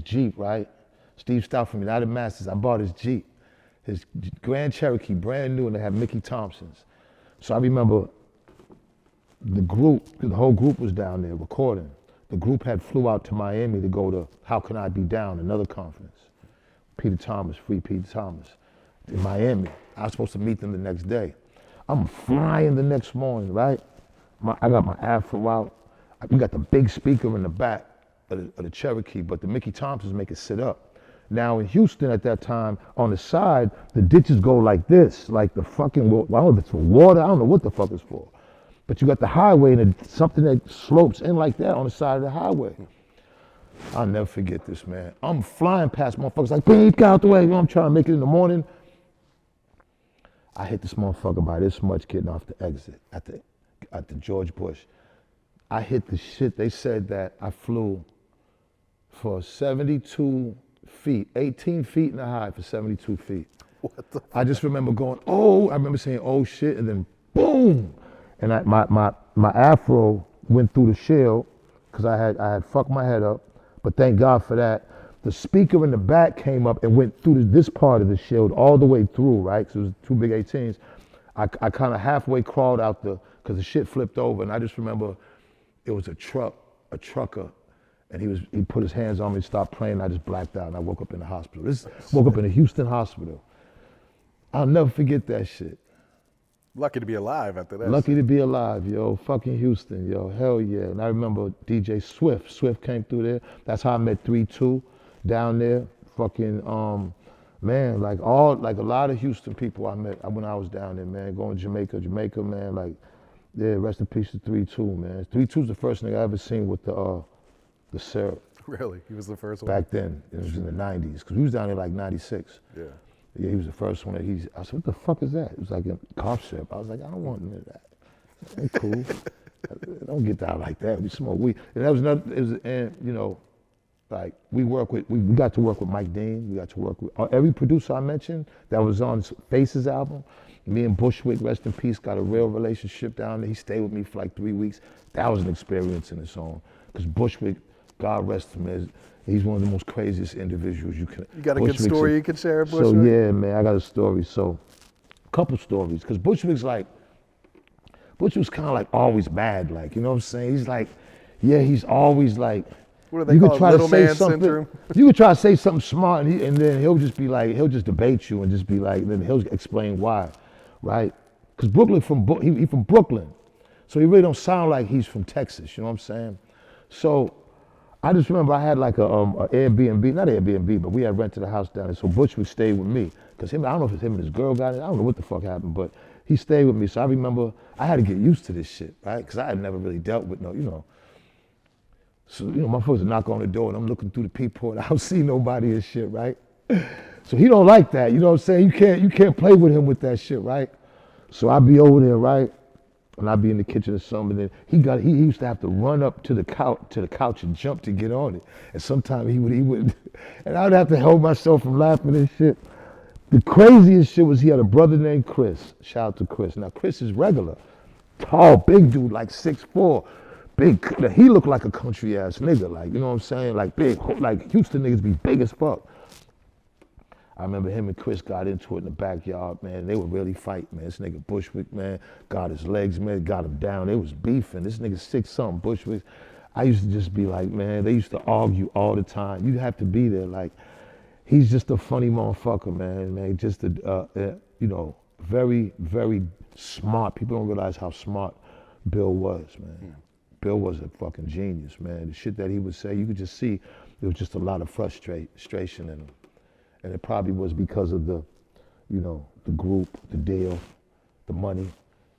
A: Jeep, right? Steve Stout from United Masters. I bought his Jeep, his Grand Cherokee, brand new, and they had Mickey Thompson's. So I remember the whole group was down there recording. The group had flew out to Miami to go to How Can I Be Down, another conference. Peter Thomas, Free Peter Thomas, in Miami. I was supposed to meet them the next day. I'm flying the next morning, right? I got my afro out. We got the big speaker in the back of the Cherokee, but the Mickey Thompsons make it sit up. Now in Houston at that time, on the side, the ditches go like this, like the fucking, I don't know if it's for water, I don't know what the fuck it's for. But you got the highway and something that slopes in like that on the side of the highway. I'll never forget this, man. I'm flying past motherfuckers like, beep, get out the way. I'm trying to make it in the morning. I hit this motherfucker by this much getting off the exit at the George Bush. I hit the shit. They said that I flew for 72 feet, 18 feet in the high for 72 feet.
C: What the?
A: I just remember going, oh, I remember saying, oh shit, and then boom. And my afro went through the shield because I had fucked my head up, but thank God for that. The speaker in the back came up and went through this part of the shield all the way through, right? Because it was 2 big 18s. I kind of halfway crawled out because the shit flipped over, and I just remember it was a trucker, and he put his hands on me, stopped playing, and I just blacked out, and I woke up in the hospital. Woke up in a Houston hospital. I'll never forget that shit.
C: Lucky to be alive after that.
A: Lucky to be alive, yo. Fucking Houston, yo. Hell yeah. And I remember DJ Swift. Swift came through there. That's how I met 3-2 down there. Fucking, man, like a lot of Houston people I met when I was down there, man. Going to Jamaica, man. Like, yeah, rest in peace to 3-2, man. 3-2's the first nigga I ever seen with the syrup.
C: Really? He was the first one?
A: Back then. It was in the 90s. Because we was down there like 96.
C: Yeah.
A: Yeah, he was the first one. I said, what the fuck is that? It was like a cough syrup. I was like, I don't want none of that. That ain't cool. Don't get down like that. We smoke weed. And that was another, and you know, like we got to work with Mike Dean. We got to work with every producer I mentioned that was on Faces album. Me and Bushwick, rest in peace, got a real relationship down there. He stayed with me for like 3 weeks. That was an experience in its own. Because Bushwick, God rest him, he's one of the most craziest individuals you can.
C: You got a good story you can share, Bushwick?
A: So yeah, man, I got a story. So, a couple stories, because Bushwick's kind of like always mad, like, you know what I'm saying? He's like, yeah, he's always like.
C: What do they call it, little man syndrome?
A: You could try to say something smart, and then he'll just be like, he'll just debate you and just be like, then he'll explain why, right? Because he from Brooklyn, so he really don't sound like he's from Texas. You know what I'm saying? So. I just remember I had like a Airbnb, not Airbnb, but we had rented a house down there. So Butch would stay with me. Because I don't know if it's him and his girl got it. I don't know what the fuck happened, but he stayed with me. So I remember I had to get used to this shit, right? Because I had never really dealt with So, my folks would knock on the door and I'm looking through the peephole. I don't see nobody and shit, right? So he don't like that, you know what I'm saying? You can't play with him with that shit, right? So I'd be over there, right? And I'd be in the kitchen or something, and then he used to have to run up to the couch and jump to get on it. And sometimes he would, and I would have to hold myself from laughing and shit. The craziest shit was he had a brother named Chris. Shout out to Chris. Now Chris is regular, tall, big dude, like 6'4", big. He looked like a country ass nigga, like, you know what I'm saying? Like big, like Houston niggas be big as fuck. I remember him and Chris got into it in the backyard, man. They would really fight, man. This nigga Bushwick, man, got his legs, man, got him down. They was beefing. This nigga 6-something, Bushwick. I used to just be like, man, they used to argue all the time. You have to be there. Like, he's just a funny motherfucker, man. Just very, very smart. People don't realize how smart Bill was, man. Yeah. Bill was a fucking genius, man. The shit that he would say, you could just see there was just a lot of frustration in him. And it probably was because of the group, the deal, the money.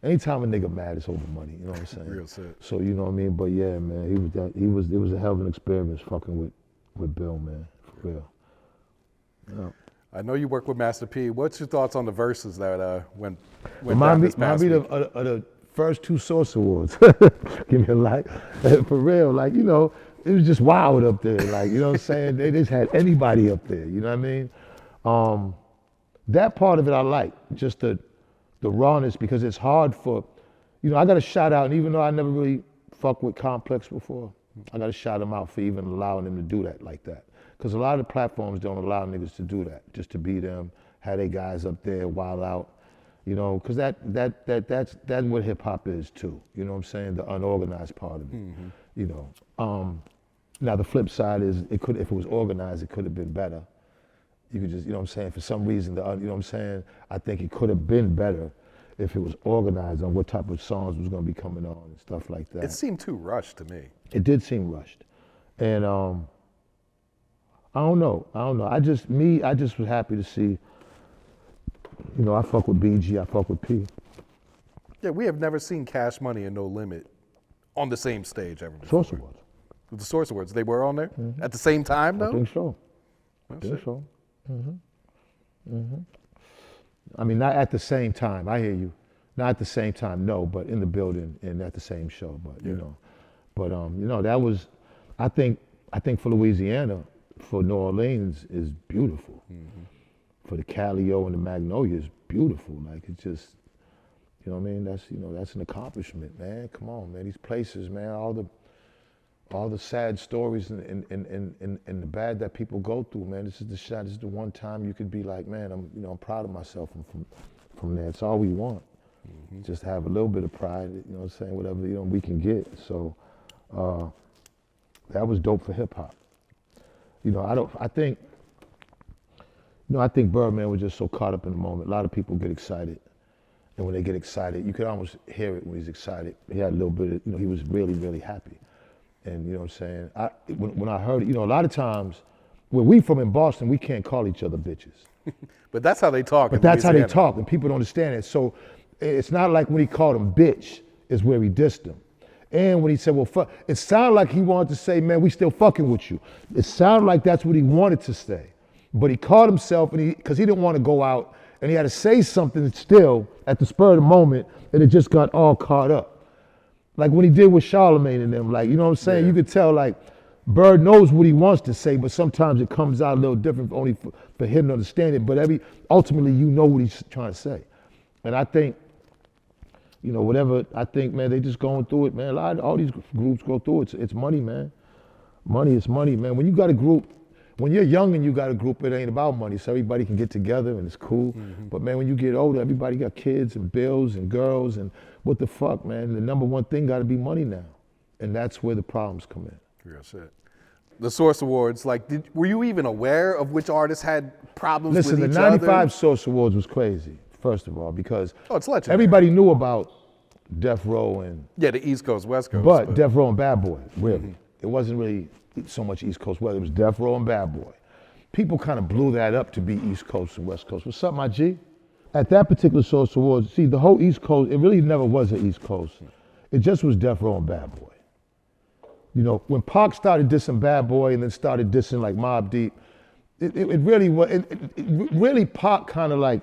A: Anytime a nigga mad, it's over money. You know what I'm saying?
C: Real shit.
A: So you know what I mean. But yeah, man, it was a hell of an experience fucking with Bill, man, for real. Yeah.
C: I know you work with Master P. What's your thoughts on the verses that went down this past week?
A: Remind me of the first 2 Source Awards. Give me a like, for real. Like, it was just wild up there. Like, you know what I'm saying? They just had anybody up there. You know what I mean? That part of it I like, just the rawness, because it's hard for, I got to shout out, and even though I never really fucked with Complex before, I got to shout them out for even allowing them to do that like that. Because a lot of the platforms don't allow niggas to do that, just to be them, have their guys up there, wild out. Because that's what hip hop is too. You know what I'm saying? The unorganized part of it. Mm-hmm. Now the flip side is if it was organized, it could have been better. You could just, you know what I'm saying? For some reason, you know what I'm saying? I think it could have been better if it was organized on what type of songs was going to be coming on and stuff like that.
C: It seemed too rushed to me.
A: It did seem rushed, and I don't know. I just was happy to see. I fuck with BG, I fuck with P.
C: Yeah, we have never seen Cash Money and No Limit on the same stage ever before.
A: Source Awards.
C: The Source Awards, they were on there at the same time, though?
A: I think so. I mean, not at the same time. I hear you. Not at the same time, no, but in the building and at the same show. But that was. I think for Louisiana, for New Orleans is beautiful. Mm-hmm. For the Calio and the Magnolia is beautiful. Like, it's just, you know what I mean? That's an accomplishment, man. Come on, man. These places, man. All the sad stories and the bad that people go through, man. This is the shot. This is the one time you could be like, man, I'm proud of myself from there. It's all we want. Mm-hmm. Just have a little bit of pride, you know what I'm saying, whatever, we can get. So that was dope for hip hop. I think Birdman was just so caught up in the moment. A lot of people get excited. And when they get excited, you could almost hear it when he's excited. He had a little bit of, he was really, really happy. And you know what I'm saying? When I heard it, a lot of times, where we from in Boston, we can't call each other bitches.
C: But that's how they talk.
A: But that's how they talk, and people don't understand it. So it's not like when he called him bitch is where he dissed him. And when he said, well, fuck, it sounded like he wanted to say, man, we still fucking with you. It sounded like that's what he wanted to say. But he caught himself, because he didn't want to go out, and he had to say something still at the spur of the moment, and it just got all caught up. Like when he did with Charlemagne and them, like, you know what I'm saying?
C: Yeah.
A: You could tell, like, Bird knows what he wants to say, but sometimes it comes out a little different only for him to understand it. But ultimately, you know what he's trying to say. And I think, man, they just going through it, man. All these groups go through it. It's money, man. Money is money, man. When you got a group, when you're young and you got a group, it ain't about money. So everybody can get together and it's cool. Mm-hmm. But man, when you get older, everybody got kids and bills and girls and what the fuck, man. The number one thing got to be money now. And that's where the problems come in.
C: That's it. The Source Awards, like, were you even aware of which artists had problems with each other?
A: Listen, the 95 Source Awards was crazy, first of all, because
C: it's legendary.
A: Everybody knew about Death Row and...
C: Yeah, the East Coast, West Coast.
A: But Death Row and Bad Boy, really. Mm-hmm. It wasn't really so much East Coast, West. It was Death Row and Bad Boy. People kind of blew that up to be East Coast and West Coast. What's up, my G? At that particular Source Awards, see, the whole East Coast, it really never was an East Coast. It just was Death Row and Bad Boy. When Pac started dissing Bad Boy and then started dissing like Mobb Deep, it really was, really Pac kind of like,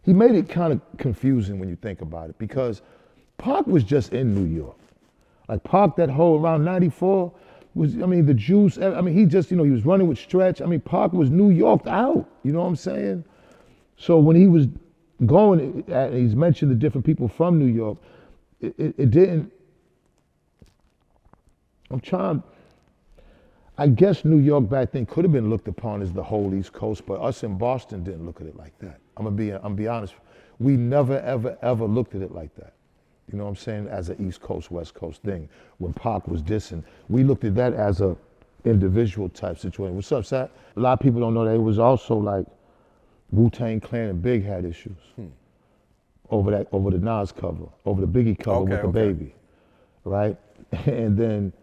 A: he made it kind of confusing when you think about it, because Pac was just in New York. Like Pac, that whole around 94 was, the Juice, he just, he was running with Stretch. Pac was New Yorked out, you know what I'm saying? So when he was going, he's mentioned the different people from New York, it didn't, I guess New York back then could have been looked upon as the whole East Coast, but us in Boston didn't look at it like that. I'm be honest. We never, ever, ever looked at it like that. You know what I'm saying? As an East Coast, West Coast thing. When Pac was dissing, we looked at that as a individual type situation. What's up, Sat? A lot of people don't know that it was also like Wu-Tang Clan and Big had issues over the Nas cover, over the Biggie cover with the Baby, right? And then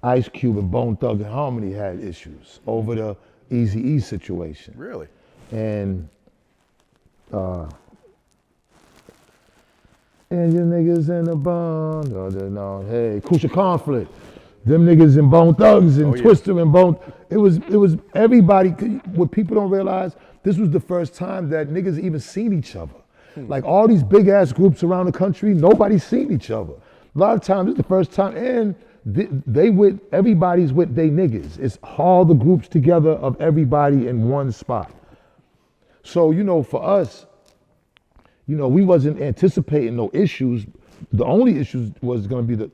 A: Ice Cube and Bone Thug and Harmony had issues over the Eazy-E situation.
C: Really?
A: And your niggas in the bond, hey, Crucial Conflict. Them niggas and Bone Thugs and Twister and Bone. It was everybody. What people don't realize, this was the first time that niggas even seen each other. Like all these big ass groups around the country, nobody's seen each other. A lot of times it's the first time, and everybody's with they niggas. It's all the groups together of everybody in one spot. So, for us, we wasn't anticipating no issues. The only issues was gonna be the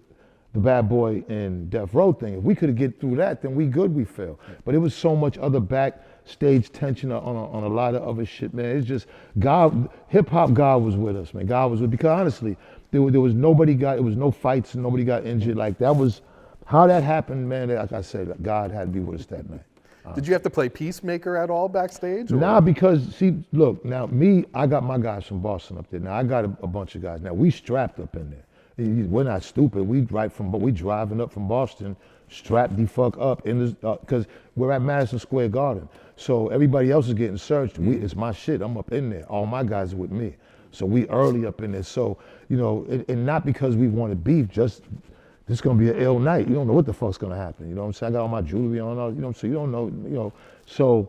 A: Bad Boy and Death Row thing. If we could get through that, then we good, we feel. But it was so much other backstage tension on a lot of other shit, man. It's just God, hip hop God was with us, man. God was with, because honestly, there was no fights and nobody got injured. Like that was, how that happened, man, like I said, God had to be with us that night.
C: Did you have to play peacemaker at all backstage? Or?
A: Nah, because see, look, now I got my guys from Boston up there. Now I got a bunch of guys. Now we strapped up in there. We're not stupid. We driving up from Boston, strapped the fuck up in this, because we're at Madison Square Garden. So everybody else is getting searched. It's my shit. I'm up in there. All my guys are with me. So we early up in there. So, and not because we wanted beef, just this is gonna be an ill night. You don't know what the fuck's gonna happen. You know what I'm saying? I got all my jewelry on, so you don't know, so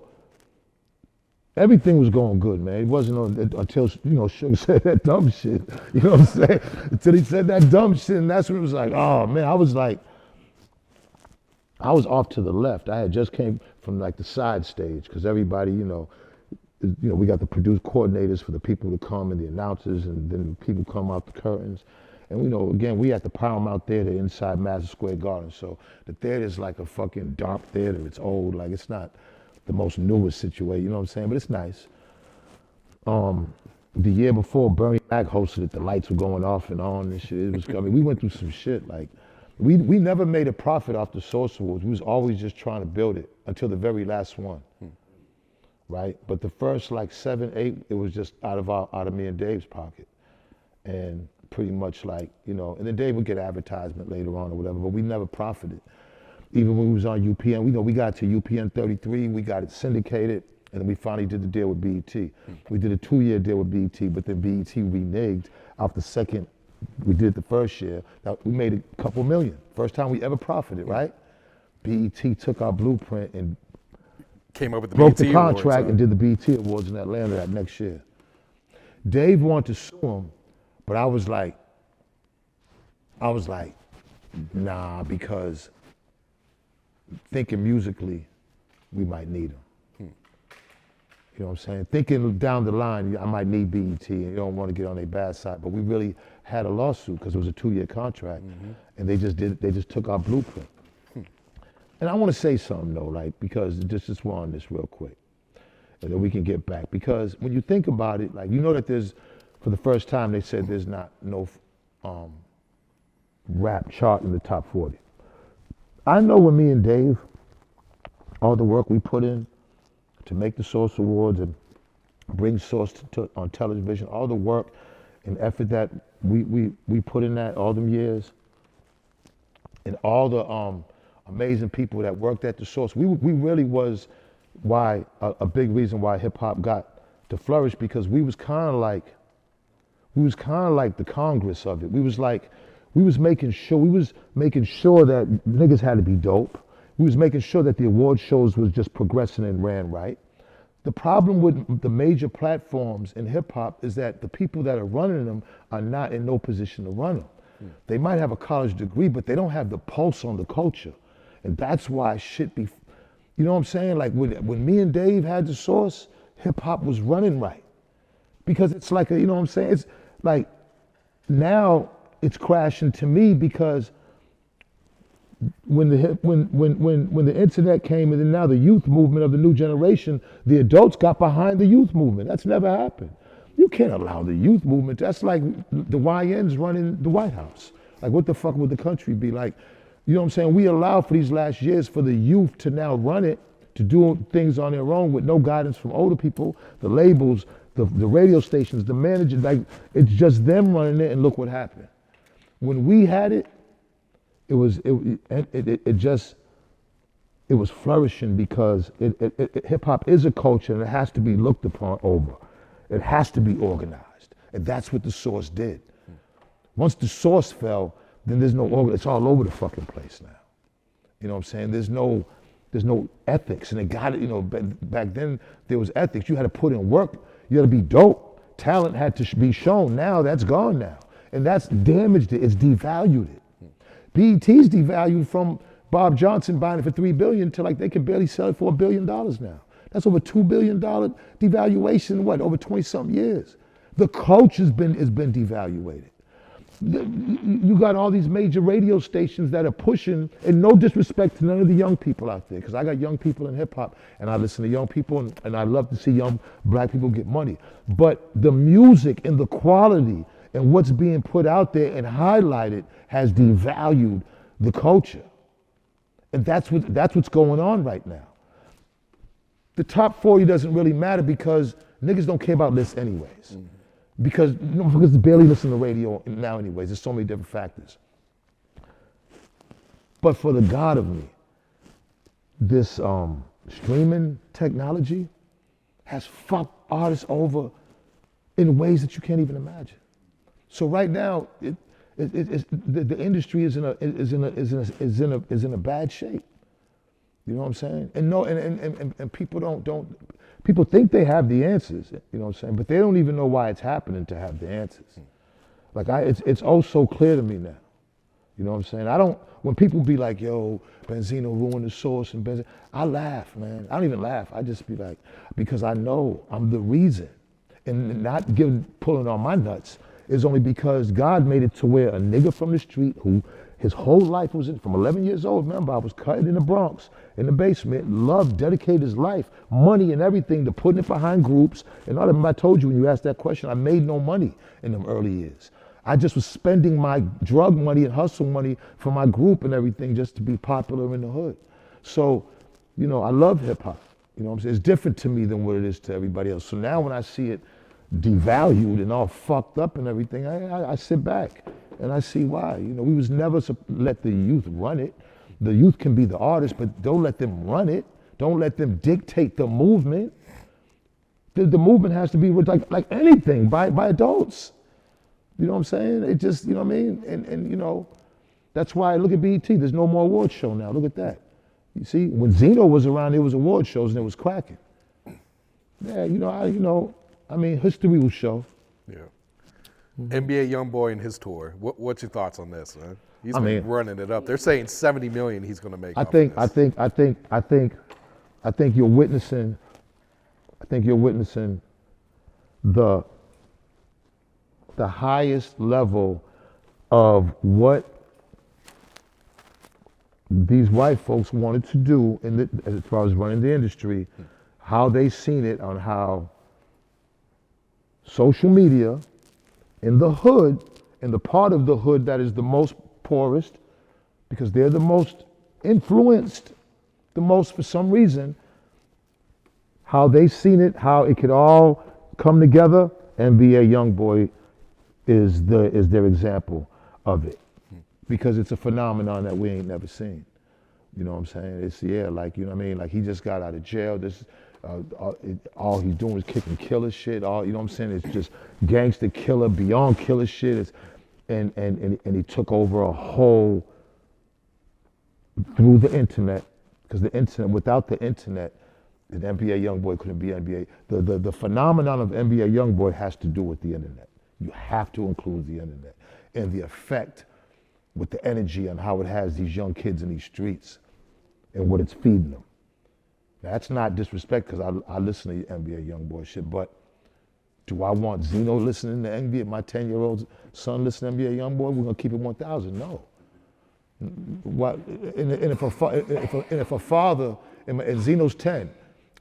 A: everything was going good, man. It wasn't until, Sugar said that dumb shit. You know what I'm saying? Until he said that dumb shit, and that's when it was like, oh man, I was off to the left. I had just came from like the side stage, because everybody, we got the produce coordinators for the people to come and the announcers, and then people come out the curtains. And again, we at the Paramount Theater inside Madison Square Garden. So the theater is like a fucking dark theater. It's old, like it's not the most newest situation, you know what I'm saying? But it's nice. The year before, Bernie Mac hosted it, the lights were going off and on and shit. It was, we went through some shit. Like, we never made a profit off the Source Awards. We was always just trying to build it until the very last one. Right? But the first like 7, 8, it was just out of me and Dave's pocket. and pretty much like, you know, and then Dave would get advertisement later on or whatever, but we never profited. Even when we was on UPN, we got to UPN 33, we got it syndicated, and then we finally did the deal with BET. We did a 2-year deal with BET, but then BET reneged off the second. We did the first year. Now, we made a couple million. First time we ever profited, right? BET took our blueprint and
C: Came up with the
A: broke
C: BET
A: the contract
C: Awards,
A: and did the BET Awards in Atlanta that next year. Dave wanted to sue him, but I was like, nah, because thinking musically, we might need him. You know what I'm saying? Thinking down the line, I might need BET, and you don't want to get on their bad side, but we really had a lawsuit because it was a 2-year contract, and they just took our blueprint. And I want to say something though, like, because just we're on this real quick, and then we can get back. Because when you think about it, like, you know that there's, for the first time, they said there's no rap chart in the top 40. I know when me and Dave, all the work we put in to make the Source Awards and bring Source on television, all the work and effort that we put in that all them years, and all the amazing people that worked at the Source, we really was why a big reason why hip hop got to flourish, because we was kind of like the Congress of it. We was making sure that niggas had to be dope. We was making sure that the award shows was just progressing and ran right. The problem with the major platforms in hip hop is that the people that are running them are not in no position to run them. They might have a college degree, but they don't have the pulse on the culture. And that's why shit be, you know what I'm saying? Like when me and Dave had the Source, hip hop was running right. Because it's like, you know what I'm saying? It's like, now it's crashing to me because when the internet came, and then now the youth movement of the new generation, the adults got behind the youth movement. That's never happened. You can't allow the youth movement. That's like the YNs running the White House. Like, what the fuck would the country be like? You know what I'm saying? We allow for these last years for the youth to now run it, to do things on their own with no guidance from older people, the labels, the radio stations, the managers. Like, it's just them running it, and look what happened. When we had it, it was flourishing because hip hop is a culture, and it has to be looked upon over. It has to be organized, and that's what the Source did. Once the Source fell, then there's no it's all over the fucking place now. You know what I'm saying? There's no ethics, and it got it. You know, back then there was ethics. You had to put in work. You had to be dope. Talent had to be shown. Now that's gone now, and that's damaged it. It's devalued it. BET's devalued from Bob Johnson buying it for $3 billion to like they can barely sell it for $1 billion now. That's over $2 billion devaluation in what, over 20-something years. The culture's been devaluated. You got all these major radio stations that are pushing, and no disrespect to none of the young people out there, because I got young people in hip hop, and I listen to young people, and I love to see young black people get money. But the music and the quality and what's being put out there and highlighted has devalued the culture. And that's what's going on right now. The top 40 doesn't really matter because niggas don't care about lists anyways. Because they barely listen to radio now anyways. There's so many different factors. But for the God of me, this streaming technology has fucked artists over in ways that you can't even imagine. So right now, the industry is in a bad shape. You know what I'm saying? And people people think they have the answers. You know what I'm saying? But they don't even know why it's happening to have the answers. Like it's oh so clear to me now. You know what I'm saying? When people be like, yo, Benzino ruined the Source and Benzino, I laugh, man. I don't even laugh. I just be like, because I know I'm the reason. And not pulling on my nuts is only because God made it to where a nigga from the street who his whole life was from 11 years old, remember, I was cutting in the Bronx, in the basement, loved, dedicated his life, money and everything to putting it behind groups. And all of them, I told you when you asked that question, I made no money in them early years. I just was spending my drug money and hustle money for my group and everything just to be popular in the hood. So, you know, I love hip hop. You know what I'm saying? It's different to me than what it is to everybody else. So now when I see it, devalued and all fucked up and everything, I sit back and I see why. You know, we was never let the youth run it. The youth can be the artists, but don't let them run it. Don't let them dictate the movement. The movement has to be like anything by adults. You know what I'm saying? It just, you know what I mean? And you know, that's why, look at BET, there's no more award show now, look at that. You see, when Zeno was around, there was award shows and it was cracking. Yeah, I mean, history will show.
C: Yeah. NBA YoungBoy and his tour. What's your thoughts on this, man? He's been running it up. They're saying 70 million he's going to make. I think
A: you're witnessing. The highest level of what these white folks wanted to do as far as running the industry, how they seen it on how social media in the hood, in the part of the hood that is the most poorest, because they're the most influenced, the most for some reason, how they seen it, how it could all come together. NBA YoungBoy is their example of it, because it's a phenomenon that we ain't never seen. You know what I'm saying? It's, like, you know what I mean? Like, he just got out of jail. This, all he's doing is kicking killer shit. You know what I'm saying? It's just gangster killer, beyond killer shit. And he took over a whole, through the internet, because the internet, without the internet, the NBA YoungBoy couldn't be NBA. The phenomenon of NBA YoungBoy has to do with the internet. You have to include the internet and the effect with the energy on how it has these young kids in these streets and what it's feeding them. Now, that's not disrespect, because I listen to NBA YoungBoy shit, but do I want Zeno listening to NBA, my 10-year-old son listening to NBA YoungBoy? We're gonna keep it 1,000, no. What, and if a father, and Zeno's 10,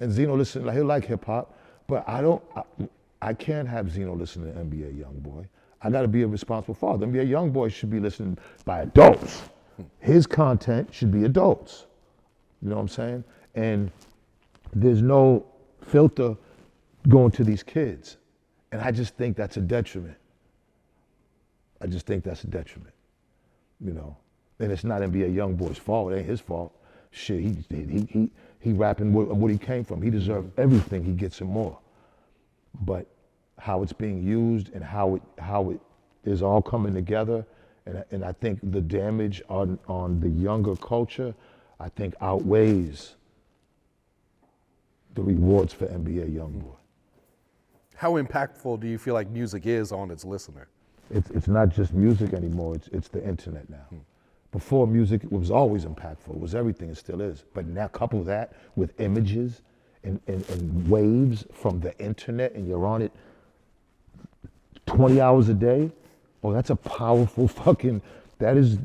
A: and Zeno listen, like, he'll like hip hop, but I can't have Zeno listen to NBA YoungBoy. I got to be a responsible father. NBA YoungBoy should be listened by adults. His content should be adults. You know what I'm saying? And there's no filter going to these kids. And I just think that's a detriment. You know? And it's not NBA YoungBoy's fault. It ain't his fault. Shit, he rapping what he came from. He deserved everything he gets and more. But how it's being used and how it is all coming together, and I think the damage on the younger culture, I think outweighs the rewards for NBA YoungBoy.
C: How impactful do you feel like music is on its listener?
A: It's not just music anymore. It's the internet now. Before, music was always impactful. It was everything. It still is. But now couple that with images and waves from the internet, and you're on it 20 hours a day. Oh, that's a powerful fucking. That is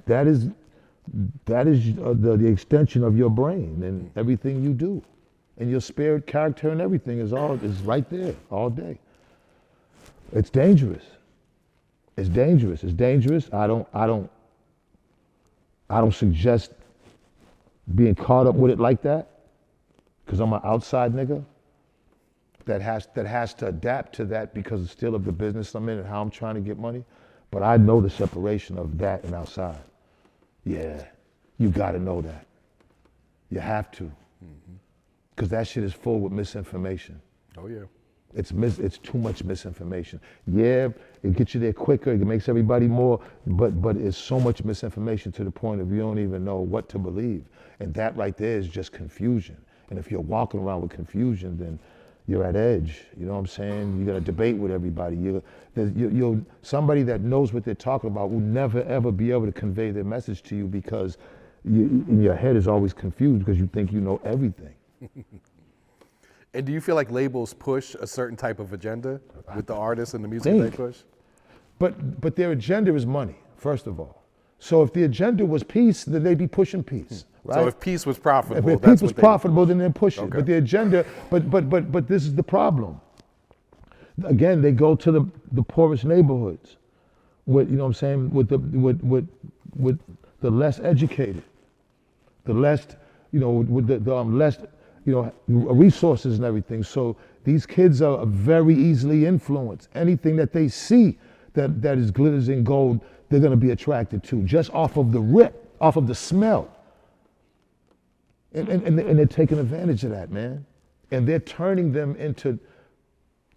A: the extension of your brain and everything you do, and your spirit, character, and everything is right there all day. It's dangerous. It's dangerous. I don't suggest being caught up with it like that, because I'm an outside nigga that has to adapt to that because it's still of the business I'm in and how I'm trying to get money. But I know the separation of that and outside. Yeah, you gotta know that. You have to. Because that shit is full with misinformation.
C: Oh yeah.
A: It's too much misinformation. Yeah, it gets you there quicker, it makes everybody more, but it's so much misinformation to the point of you don't even know what to believe. And that right there is just confusion. And if you're walking around with confusion, then you're at edge. You know what I'm saying? You got to debate with everybody. Somebody that knows what they're talking about will never ever be able to convey their message to you, because in your head is always confused because you think you know everything.
C: And do you feel like labels push a certain type of agenda with the artists and the music they push?
A: But their agenda is money, first of all. So if the agenda was peace, then they'd be pushing peace, right?
C: So if peace was profitable,
A: if peace was profitable, then they'd push it. But the agenda, but this is the problem. Again, they go to the poorest neighborhoods, with, you know what I'm saying, with the less educated, the less, you know, with the less resources and everything. So these kids are very easily influenced. Anything that they see that is glitters and gold, they're gonna be attracted to just off of the rip, off of the smell. And they're taking advantage of that, man. And they're turning them into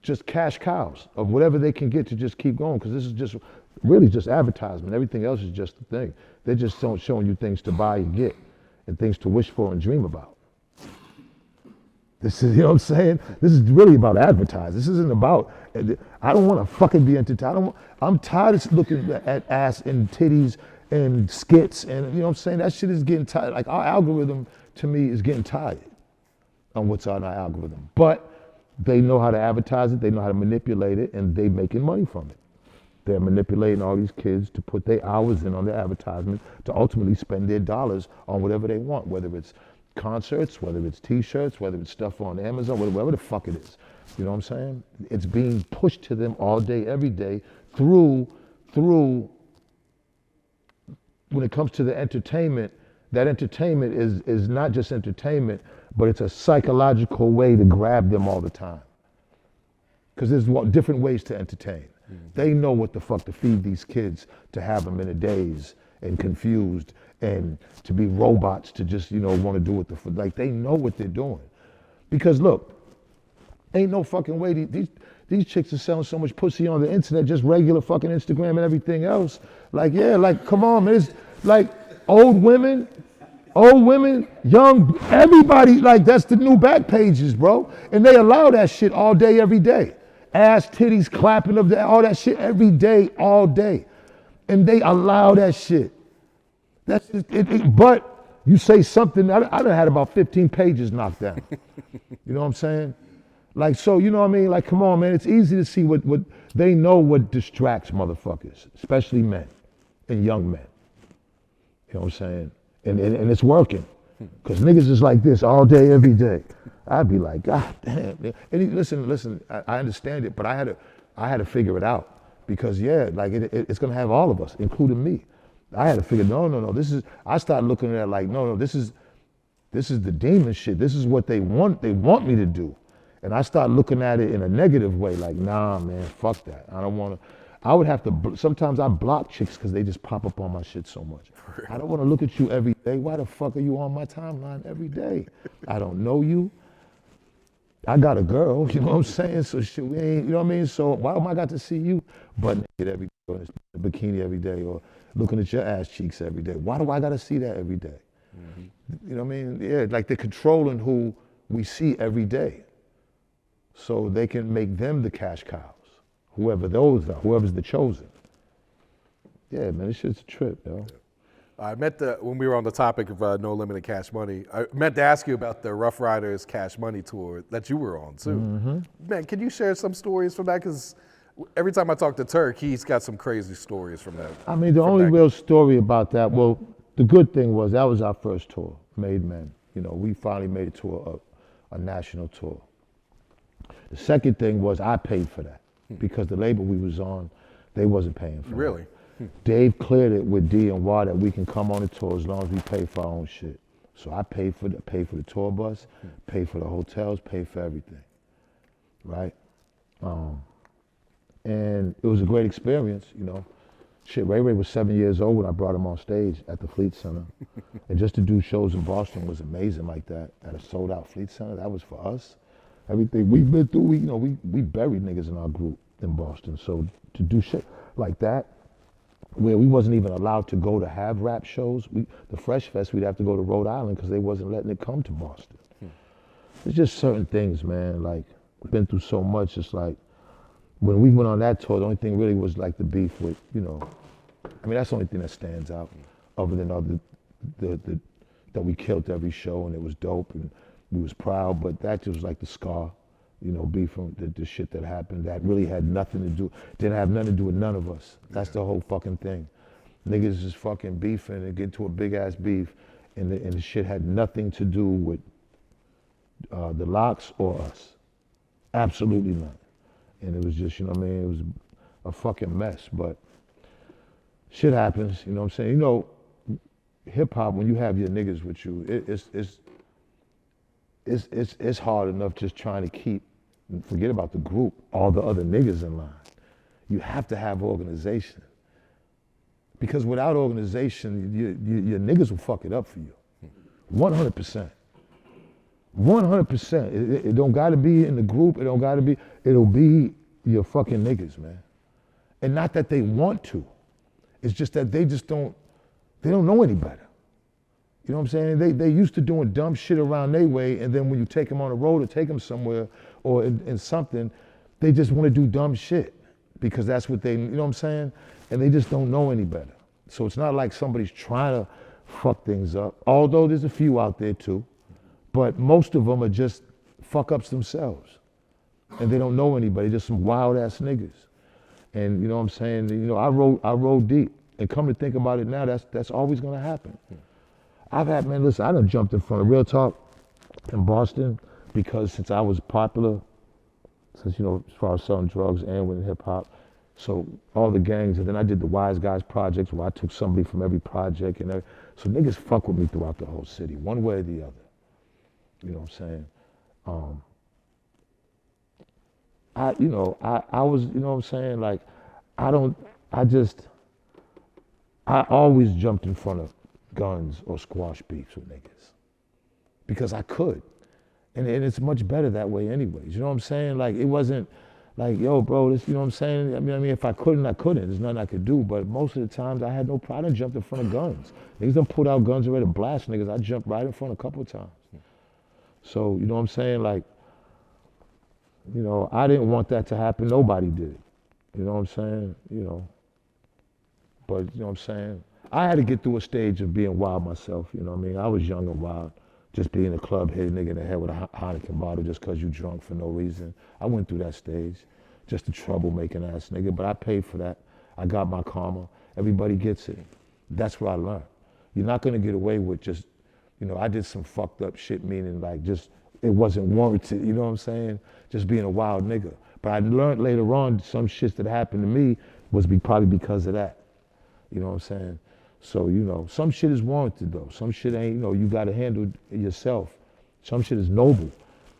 A: just cash cows of whatever they can get to just keep going, because this is just really just advertisement. Everything else is just a thing. They're just showing you things to buy and get and things to wish for and dream about. This is, you know what I'm saying? This is really about advertising. This isn't about, I don't want to fucking be entertained. I'm tired of looking at ass and titties and skits and, you know what I'm saying? That shit is getting tired. Like, our algorithm, to me, is getting tired on what's on our algorithm. But they know how to advertise it, they know how to manipulate it, and they making money from it. They're manipulating all these kids to put their hours in on their advertisement to ultimately spend their dollars on whatever they want, whether it's concerts, whether it's t-shirts, whether it's stuff on Amazon, whatever the fuck it is. You know what I'm saying? It's being pushed to them all day, every day through when it comes to the entertainment, that entertainment is not just entertainment, but it's a psychological way to grab them all the time. Because there's different ways to entertain. They know what the fuck to feed these kids, to have them in a daze and confused and to be robots to just, want to do what like they know what they're doing. Because look, ain't no fucking way these chicks are selling so much pussy on the internet, just regular fucking Instagram and everything else. Like, yeah, like, come on, man. It's like old women, young, everybody, like that's the new back pages, bro. And they allow that shit all day, every day. Ass, titties, clapping of all that shit every day, all day. And they allow that shit. That's just, but you say something, I done had about 15 pages knocked down. You know what I'm saying? Like, so, you know what I mean? Like, come on, man, it's easy to see what they know what distracts motherfuckers, especially men and young men. You know what I'm saying? And it's working. Because niggas is like this all day, every day. I'd be like, God damn. Man. And listen, I understand it, but I had to figure it out. Because yeah, like it's gonna have all of us, including me. I had to figure, no, I started looking at it like, no, this is the demon shit. This is what they want me to do. And I started looking at it in a negative way, like, nah, man, fuck that. I don't wanna, I would have to, sometimes I block chicks because they just pop up on my shit so much. I don't wanna look at you every day. Why the fuck are you on my timeline every day? I don't know you. I got a girl, you know what I'm saying? So shit, we ain't, you know what I mean? So why am I got to see you butt naked every day, or in a bikini every day, or looking at your ass cheeks every day? Why do I got to see that every day? Mm-hmm. You know what I mean? Yeah, like they're controlling who we see every day. So they can make them the cash cows, whoever those are, whoever's the chosen. Yeah, man, this shit's a trip, yo.
C: I meant when we were on the topic of No Limit Cash Money, I meant to ask you about the Rough Riders Cash Money tour that you were on too. Mm-hmm. Man, can you share some stories from that? Because every time I talk to Turk, he's got some crazy stories from that.
A: I mean, the only real story about that, well, the good thing was that was our first tour, Made Men. You know, we finally made it to a national tour. The second thing was I paid for that because the label we was on, they wasn't paying for it.
C: Really?
A: Dave cleared it with D and Y that we can come on the tour as long as we pay for our own shit. So I paid for the tour bus, paid for the hotels, paid for everything, right? And it was a great experience, you know. Shit, Ray Ray was 7 years old when I brought him on stage at the Fleet Center. And just to do shows in Boston was amazing like that, at a sold out Fleet Center. That was for us. Everything we've been through, we buried niggas in our group in Boston. So to do shit like that, where we wasn't even allowed to go to have rap shows. The Fresh Fest, we'd have to go to Rhode Island because they wasn't letting it come to Boston. There's just certain things, man, like, been through so much. It's like, when we went on that tour, the only thing really was like the beef with, I mean, that's the only thing that stands out, other than that we killed every show and it was dope and we was proud, but that just was like the scar. Beef from the shit that happened that really had nothing to do, didn't have nothing to do with none of us. That's the whole fucking thing. Niggas just fucking beefing and get to a big ass beef, and the shit had nothing to do with the Locks or us. Absolutely none. And it was just, it was a fucking mess, but shit happens, you know what I'm saying? Hip hop, when you have your niggas with you, it's hard enough just trying to keep, forget about the group, all the other niggas in line. You have to have organization. Because without organization, your niggas will fuck it up for you. 100%. 100%. It don't gotta be in the group, it'll be your fucking niggas, man. And not that they want to. It's just that they don't know any better. You know what I'm saying? They used to doing dumb shit around their way, and then when you take them on the road or take them somewhere or in something, they just want to do dumb shit because that's what they, you know what I'm saying? And they just don't know any better. So it's not like somebody's trying to fuck things up, although there's a few out there too, but most of them are just fuck ups themselves. And they don't know anybody, just some wild ass niggas. And you know what I'm saying? You know, I rode deep. And come to think about it now, that's always gonna happen. I've had, man, listen, I done jumped in front of Real Talk in Boston because since I was popular, since, you know, as far as selling drugs and with hip hop, so all the gangs, and then I did the Wise Guys projects where I took somebody from every project and so niggas fuck with me throughout the whole city, one way or the other. You know what I'm saying? I was, you know what I'm saying? Like, I always jumped in front of guns or squash beefs with niggas because I could. And it's much better that way anyways. You know what I'm saying? Like, it wasn't like, yo, bro, this, you know what I'm saying? I mean, if I couldn't, I couldn't. There's nothing I could do. But most of the times I had no problem. I done jumped in front of guns. Niggas done pulled out guns ready to blast niggas. I jumped right in front a couple of times. So, you know what I'm saying? Like, you know, I didn't want that to happen. Nobody did. You know what I'm saying? You know. But, you know what I'm saying? I had to get through a stage of being wild myself, you know what I mean? I was young and wild, just being a club, hit a nigga in the head with a Heineken bottle just because you drunk for no reason. I went through that stage, just a troublemaking ass nigga, but I paid for that. I got my karma. Everybody gets it. That's what I learned. You're not gonna get away with just, you know, I did some fucked up shit, meaning like just, it wasn't warranted, you know what I'm saying? Just being a wild nigga. But I learned later on some shit that happened to me was probably because of that. You know what I'm saying? So, you know, some shit is warranted though. Some shit ain't, you know, you gotta handle it yourself. Some shit is noble.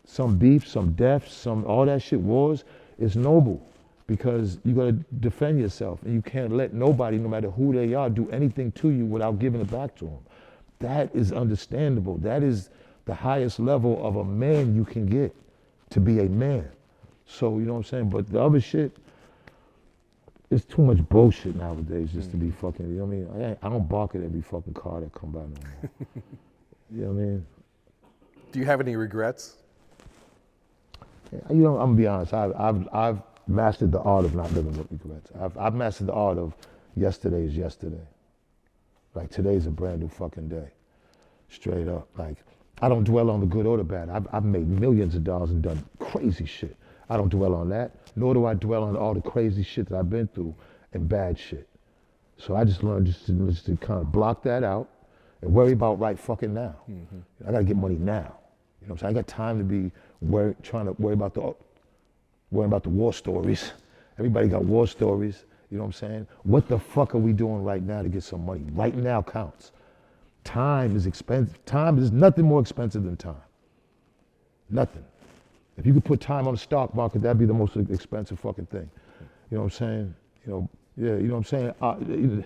A: Some beef, some deaths, all that shit, wars, is noble because you gotta defend yourself and you can't let nobody, no matter who they are, do anything to you without giving it back to them. That is understandable. That is the highest level of a man you can get to be a man. So, you know what I'm saying? But the other shit, it's too much bullshit nowadays just to be fucking, you know what I mean? I don't bark at every fucking car that come by no more. You know what I mean?
C: Do you have any regrets?
A: You know, I'm gonna be honest, I've mastered the art of not living with regrets. I've mastered the art of yesterday is yesterday. Like today's a brand new fucking day. Straight up. Like, I don't dwell on the good or the bad. I've made millions of dollars and done crazy shit. I don't dwell on that, nor do I dwell on all the crazy shit that I've been through and bad shit. So I just learned just to kind of block that out and worry about right fucking now. I gotta get money now. You know what I'm saying? I got time to be trying to worry about the war stories. Everybody got war stories, you know what I'm saying? What the fuck are we doing right now to get some money? Right now counts. Time is expensive. Time is nothing more expensive than time. Nothing. If you could put time on the stock market, that'd be the most expensive fucking thing. You know what I'm saying? You know, yeah, you know what I'm saying?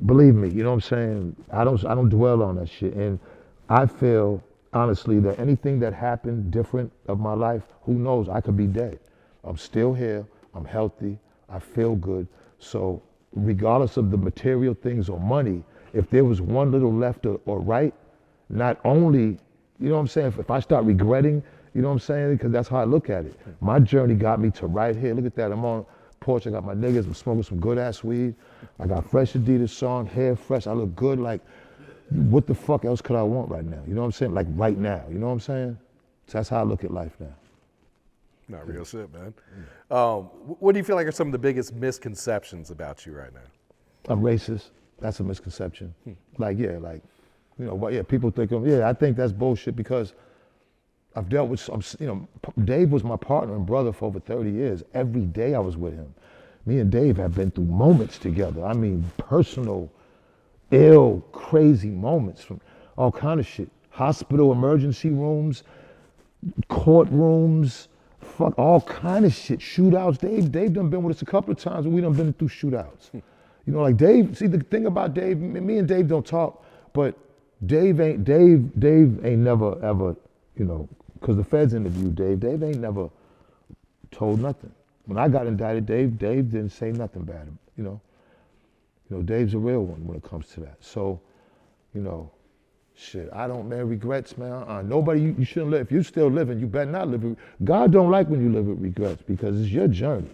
A: Believe me, you know what I'm saying? I don't dwell on that shit. And I feel, honestly, that anything that happened different of my life, who knows, I could be dead. I'm still here, I'm healthy, I feel good. So regardless of the material things or money, if there was one little left or right, not only, you know what I'm saying, if I start regretting, you know what I'm saying? Because that's how I look at it. My journey got me to right here. Look at that. I'm on Porch. I got my niggas. I'm smoking some good ass weed. I got fresh Adidas on, hair fresh. I look good. Like, what the fuck else could I want right now? You know what I'm saying? Like right now. You know what I'm saying? So that's how I look at life now.
C: Not real shit, man. What do you feel like are some of the biggest misconceptions about you right now?
A: I'm racist. That's a misconception. Like, yeah, like, you know, but yeah, people think, I think that's bullshit because I've dealt with some, you know, Dave was my partner and brother for over 30 years. Every day I was with him. Me and Dave have been through moments together. I mean, personal, ill, crazy moments from all kind of shit. hospital emergency rooms, courtrooms, fuck all kind of shit, shootouts. Dave done been with us a couple of times and we done been through shootouts. You know, like Dave, see the thing about Dave, me and Dave don't talk, but Dave ain't never ever, you know, cause the feds interviewed Dave ain't never told nothing. When I got indicted, Dave didn't say nothing bad, you know. You know, Dave's a real one when it comes to that. So, you know, shit, I don't, man, regrets, man. Nobody, you shouldn't live. If you're still living, you better not live with, God don't like when you live with regrets because it's your journey.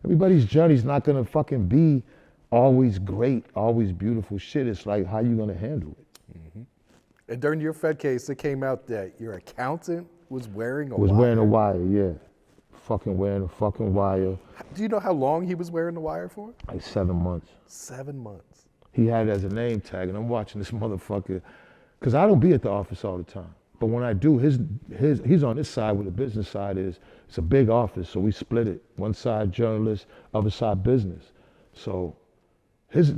A: Everybody's journey's not gonna fucking be always great, always beautiful shit. It's like, how you gonna handle it?
C: Mm-hmm. And during your Fed case, it came out that your accountant was wearing a wire.
A: Was wearing a wire, yeah. Fucking wearing a fucking wire.
C: Do you know how long he was wearing the wire for?
A: Like 7 months.
C: 7 months.
A: He had it as a name tag, and I'm watching this motherfucker, because I don't be at the office all the time. But when I do, he's on this side where the business side is. It's a big office, so we split it. One side journalist, other side business. So his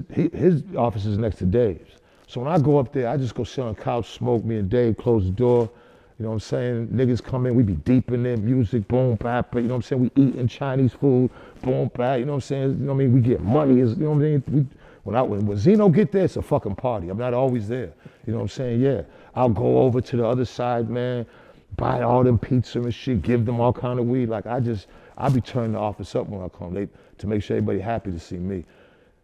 A: office is next to Dave's. So when I go up there, I just go sit on the couch, smoke, me and Dave, close the door. You know what I'm saying? Niggas come in, we be deep in there, music, boom, bap, you know what I'm saying? We eating Chinese food, boom, bap, you know what I'm saying? You know what I mean? We get money, you know what I mean? When Benzino get there, it's a fucking party. I'm not always there, you know what I'm saying? Yeah, I'll go over to the other side, man, buy all them pizza and shit, give them all kind of weed. Like I be turning the office up when I come, to make sure everybody happy to see me.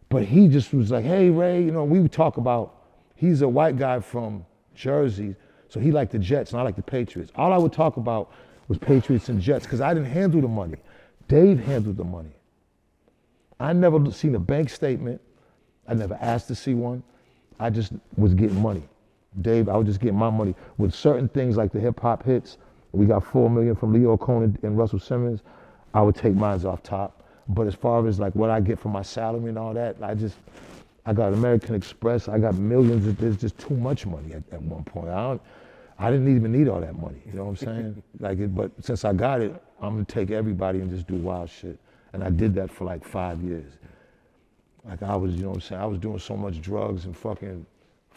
A: But he just was like, hey, Ray, you know, we would talk about, he's a white guy from Jersey, so he liked the Jets and I liked the Patriots. All I would talk about was Patriots and Jets because I didn't handle the money. Dave handled the money. I never seen a bank statement. I never asked to see one. I just was getting money. Dave, I was just getting my money. With certain things like the hip hop hits, we got $4 million from Leo Cohen and Russell Simmons, I would take mine off top. But as far as like what I get from my salary and all that, I got American Express, I got millions, there's just too much money at one point. I didn't even need all that money, you know what I'm saying? But since I got it, I'm gonna take everybody and just do wild shit. And I did that for like 5 years. Like I was, you know what I'm saying? I was doing so much drugs and fucking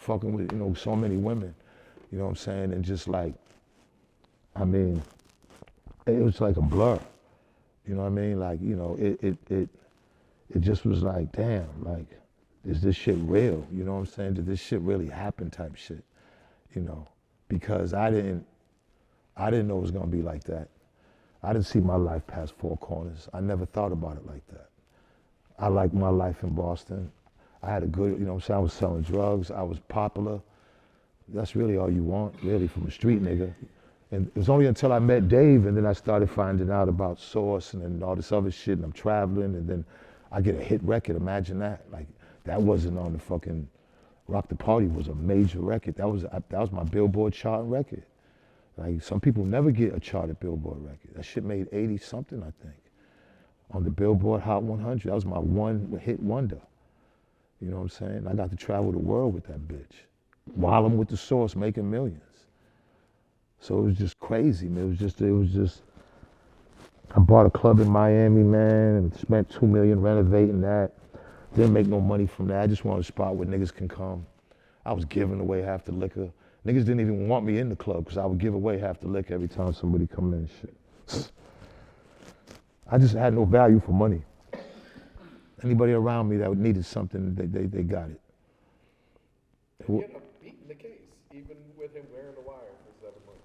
A: with, you know, so many women, you know what I'm saying? And just like, I mean, it was like a blur, you know what I mean? Like, you know, it just was like, damn, like, is this shit real? You know what I'm saying? Did this shit really happen type shit? You know, because I didn't know it was gonna be like that. I didn't see my life past four corners. I never thought about it like that. I liked my life in Boston. I had a good, you know what I'm saying? I was selling drugs, I was popular. That's really all you want, really, from a street nigga. And it was only until I met Dave and then I started finding out about Source and then all this other shit and I'm traveling and then I get a hit record, imagine that. Like, that wasn't on the fucking, Rock the Party was a major record. That was my Billboard charting record. Like, some people never get a charted Billboard record. That shit made 80 something, I think, on the Billboard Hot 100. That was my one hit wonder. You know what I'm saying? I got to travel the world with that bitch while I'm with the Source making millions. So it was just crazy, man. It was just, I bought a club in Miami, man, and spent $2 million renovating that. Didn't make no money from that. I just wanted a spot where niggas can come. I was giving away half the liquor. Niggas didn't even want me in the club because I would give away half the liquor every time somebody come in and shit. I just had no value for money. Anybody around me that needed something, they got it.
C: You ended up beating the case, even with him wearing the wire for 7 months.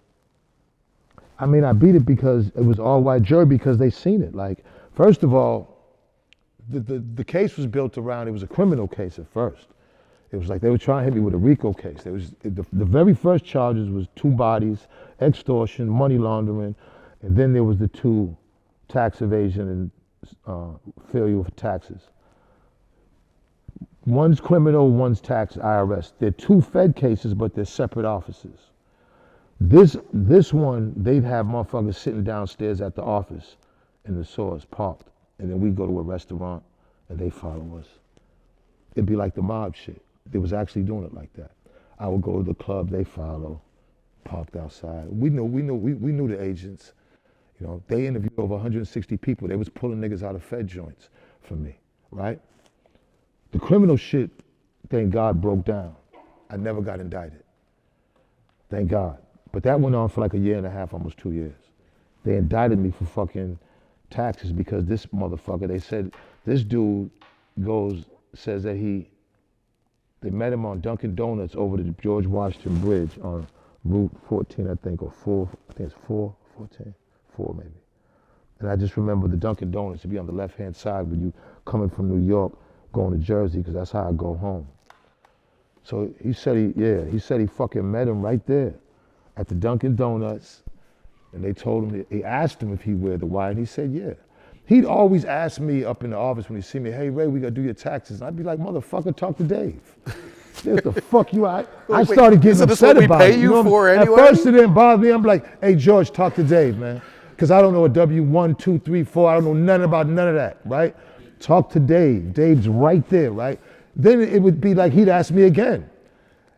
A: I mean, I beat it because it was all white jury because they seen it. Like, first of all, the case was built around, it was a criminal case at first. It was like they were trying to hit me with a RICO case. The very first charges was 2 bodies, extortion, money laundering, and then there was the 2 tax evasion and failure for taxes. One's criminal, one's tax, IRS. They're 2 Fed cases, but they're separate offices. This one, they'd have motherfuckers sitting downstairs at the office in the Source, parked, and then we go to a restaurant and they follow us. It'd be like the mob shit. They was actually doing it like that. I would go to the club, they follow, parked outside. We knew the agents. You know, they interviewed over 160 people. They was pulling niggas out of Fed joints for me, right? The criminal shit, thank God, broke down. I never got indicted. Thank God. But that went on for like a year and a half, almost 2 years. They indicted me for fucking taxes because this motherfucker, they said, this dude says that they met him on Dunkin' Donuts over the George Washington Bridge on Route 14, I think, or 4, I think it's 14, 4 maybe. And I just remember the Dunkin' Donuts to be on the left-hand side when you coming from New York, going to Jersey, because that's how I go home. So he said he fucking met him right there at the Dunkin' Donuts, and they told him, he asked him if he wear the wire, and he said, yeah. He'd always ask me up in the office when he see me, hey, Ray, we gotta do your taxes. And I'd be like, motherfucker, talk to Dave. What the fuck you at? I started getting upset about it.
C: You know, for anyway?
A: At first it didn't bother me. I'm like, hey, George, talk to Dave, man. Because I don't know a W1, 2, 3, 4. I don't know nothing about none of that, right? Talk to Dave. Dave's right there, right? Then it would be like he'd ask me again.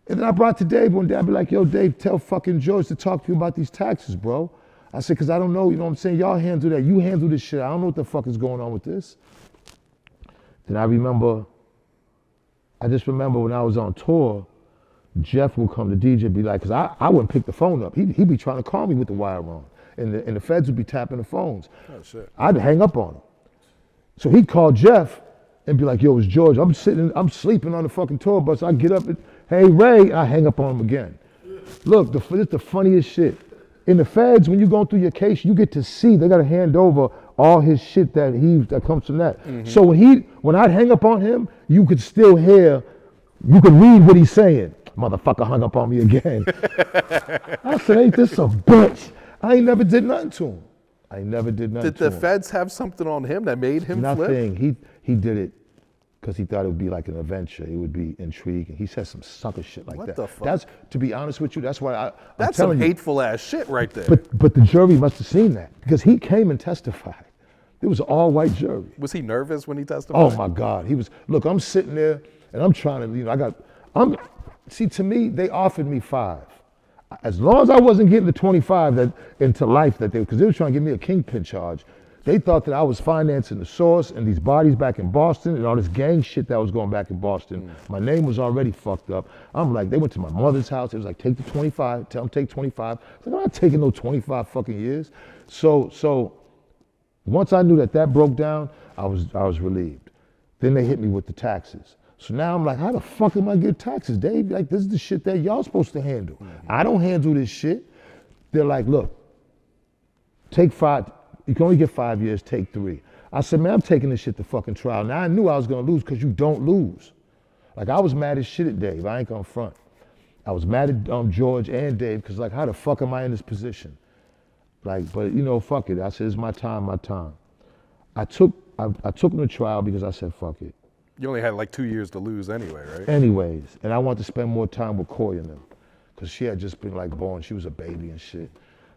A: And then I brought to Dave one day. I'd be like, yo, Dave, tell fucking George to talk to you about these taxes, bro. I said, because I don't know, you know what I'm saying? Y'all handle that. You handle this shit. I don't know what the fuck is going on with this. Then I just remember when I was on tour, Jeff would come to DJ and be like, because I wouldn't pick the phone up. He'd be trying to call me with the wire on. And the feds would be tapping the phones.
C: Oh, shit.
A: I'd hang up on him. So he'd call Jeff and be like, yo, it's George. I'm sleeping on the fucking tour bus. I get up and, hey, Ray, I hang up on him again. Look, it's the funniest shit. In the feds, when you're going through your case, you get to see, they got to hand over all his shit that comes from that. Mm-hmm. So when I'd hang up on him, you could still hear, you could read what he's saying. Motherfucker hung up on me again. I said, ain't this a bitch? I ain't never did nothing to him. Did
C: the feds have something on him that made him flip?
A: Nothing. He did it because he thought it would be like an adventure. It would be intriguing. He said some sucker shit like that.
C: What the fuck?
A: That's, to be honest with you, that's why
C: That's some hateful ass shit right there.
A: But the jury must have seen that because he came and testified. It was an all-white jury.
C: Was he nervous when he testified?
A: Oh my God. Look, I'm sitting there and I'm trying to, see, to me, they offered me 5. As long as I wasn't getting the 25 into life because they were trying to give me a kingpin charge. They thought that I was financing the source and these bodies back in Boston and all this gang shit that was going back in Boston. My name was already fucked up. I'm like, they went to my mother's house. It was like, take the 25, tell them take 25. I was like, I'm not taking no 25 fucking years. So once I knew that broke down, I was relieved. Then they hit me with the taxes. So now I'm like, how the fuck am I getting taxes, Dave? Like, this is the shit that y'all supposed to handle. Mm-hmm. I don't handle this shit. They're like, look, take 5. You can only get 5 years, take 3. I said, man, I'm taking this shit to fucking trial. Now I knew I was gonna lose because you don't lose. Like, I was mad as shit at Dave. I ain't gonna front. I was mad at George and Dave because like, how the fuck am I in this position? Like, but you know, fuck it. I said, it's my time. I took him to trial because I said, fuck it.
C: You only had like 2 years to lose anyway, right?
A: Anyways, and I wanted to spend more time with Coy and them because she had just been like born. She was a baby and shit.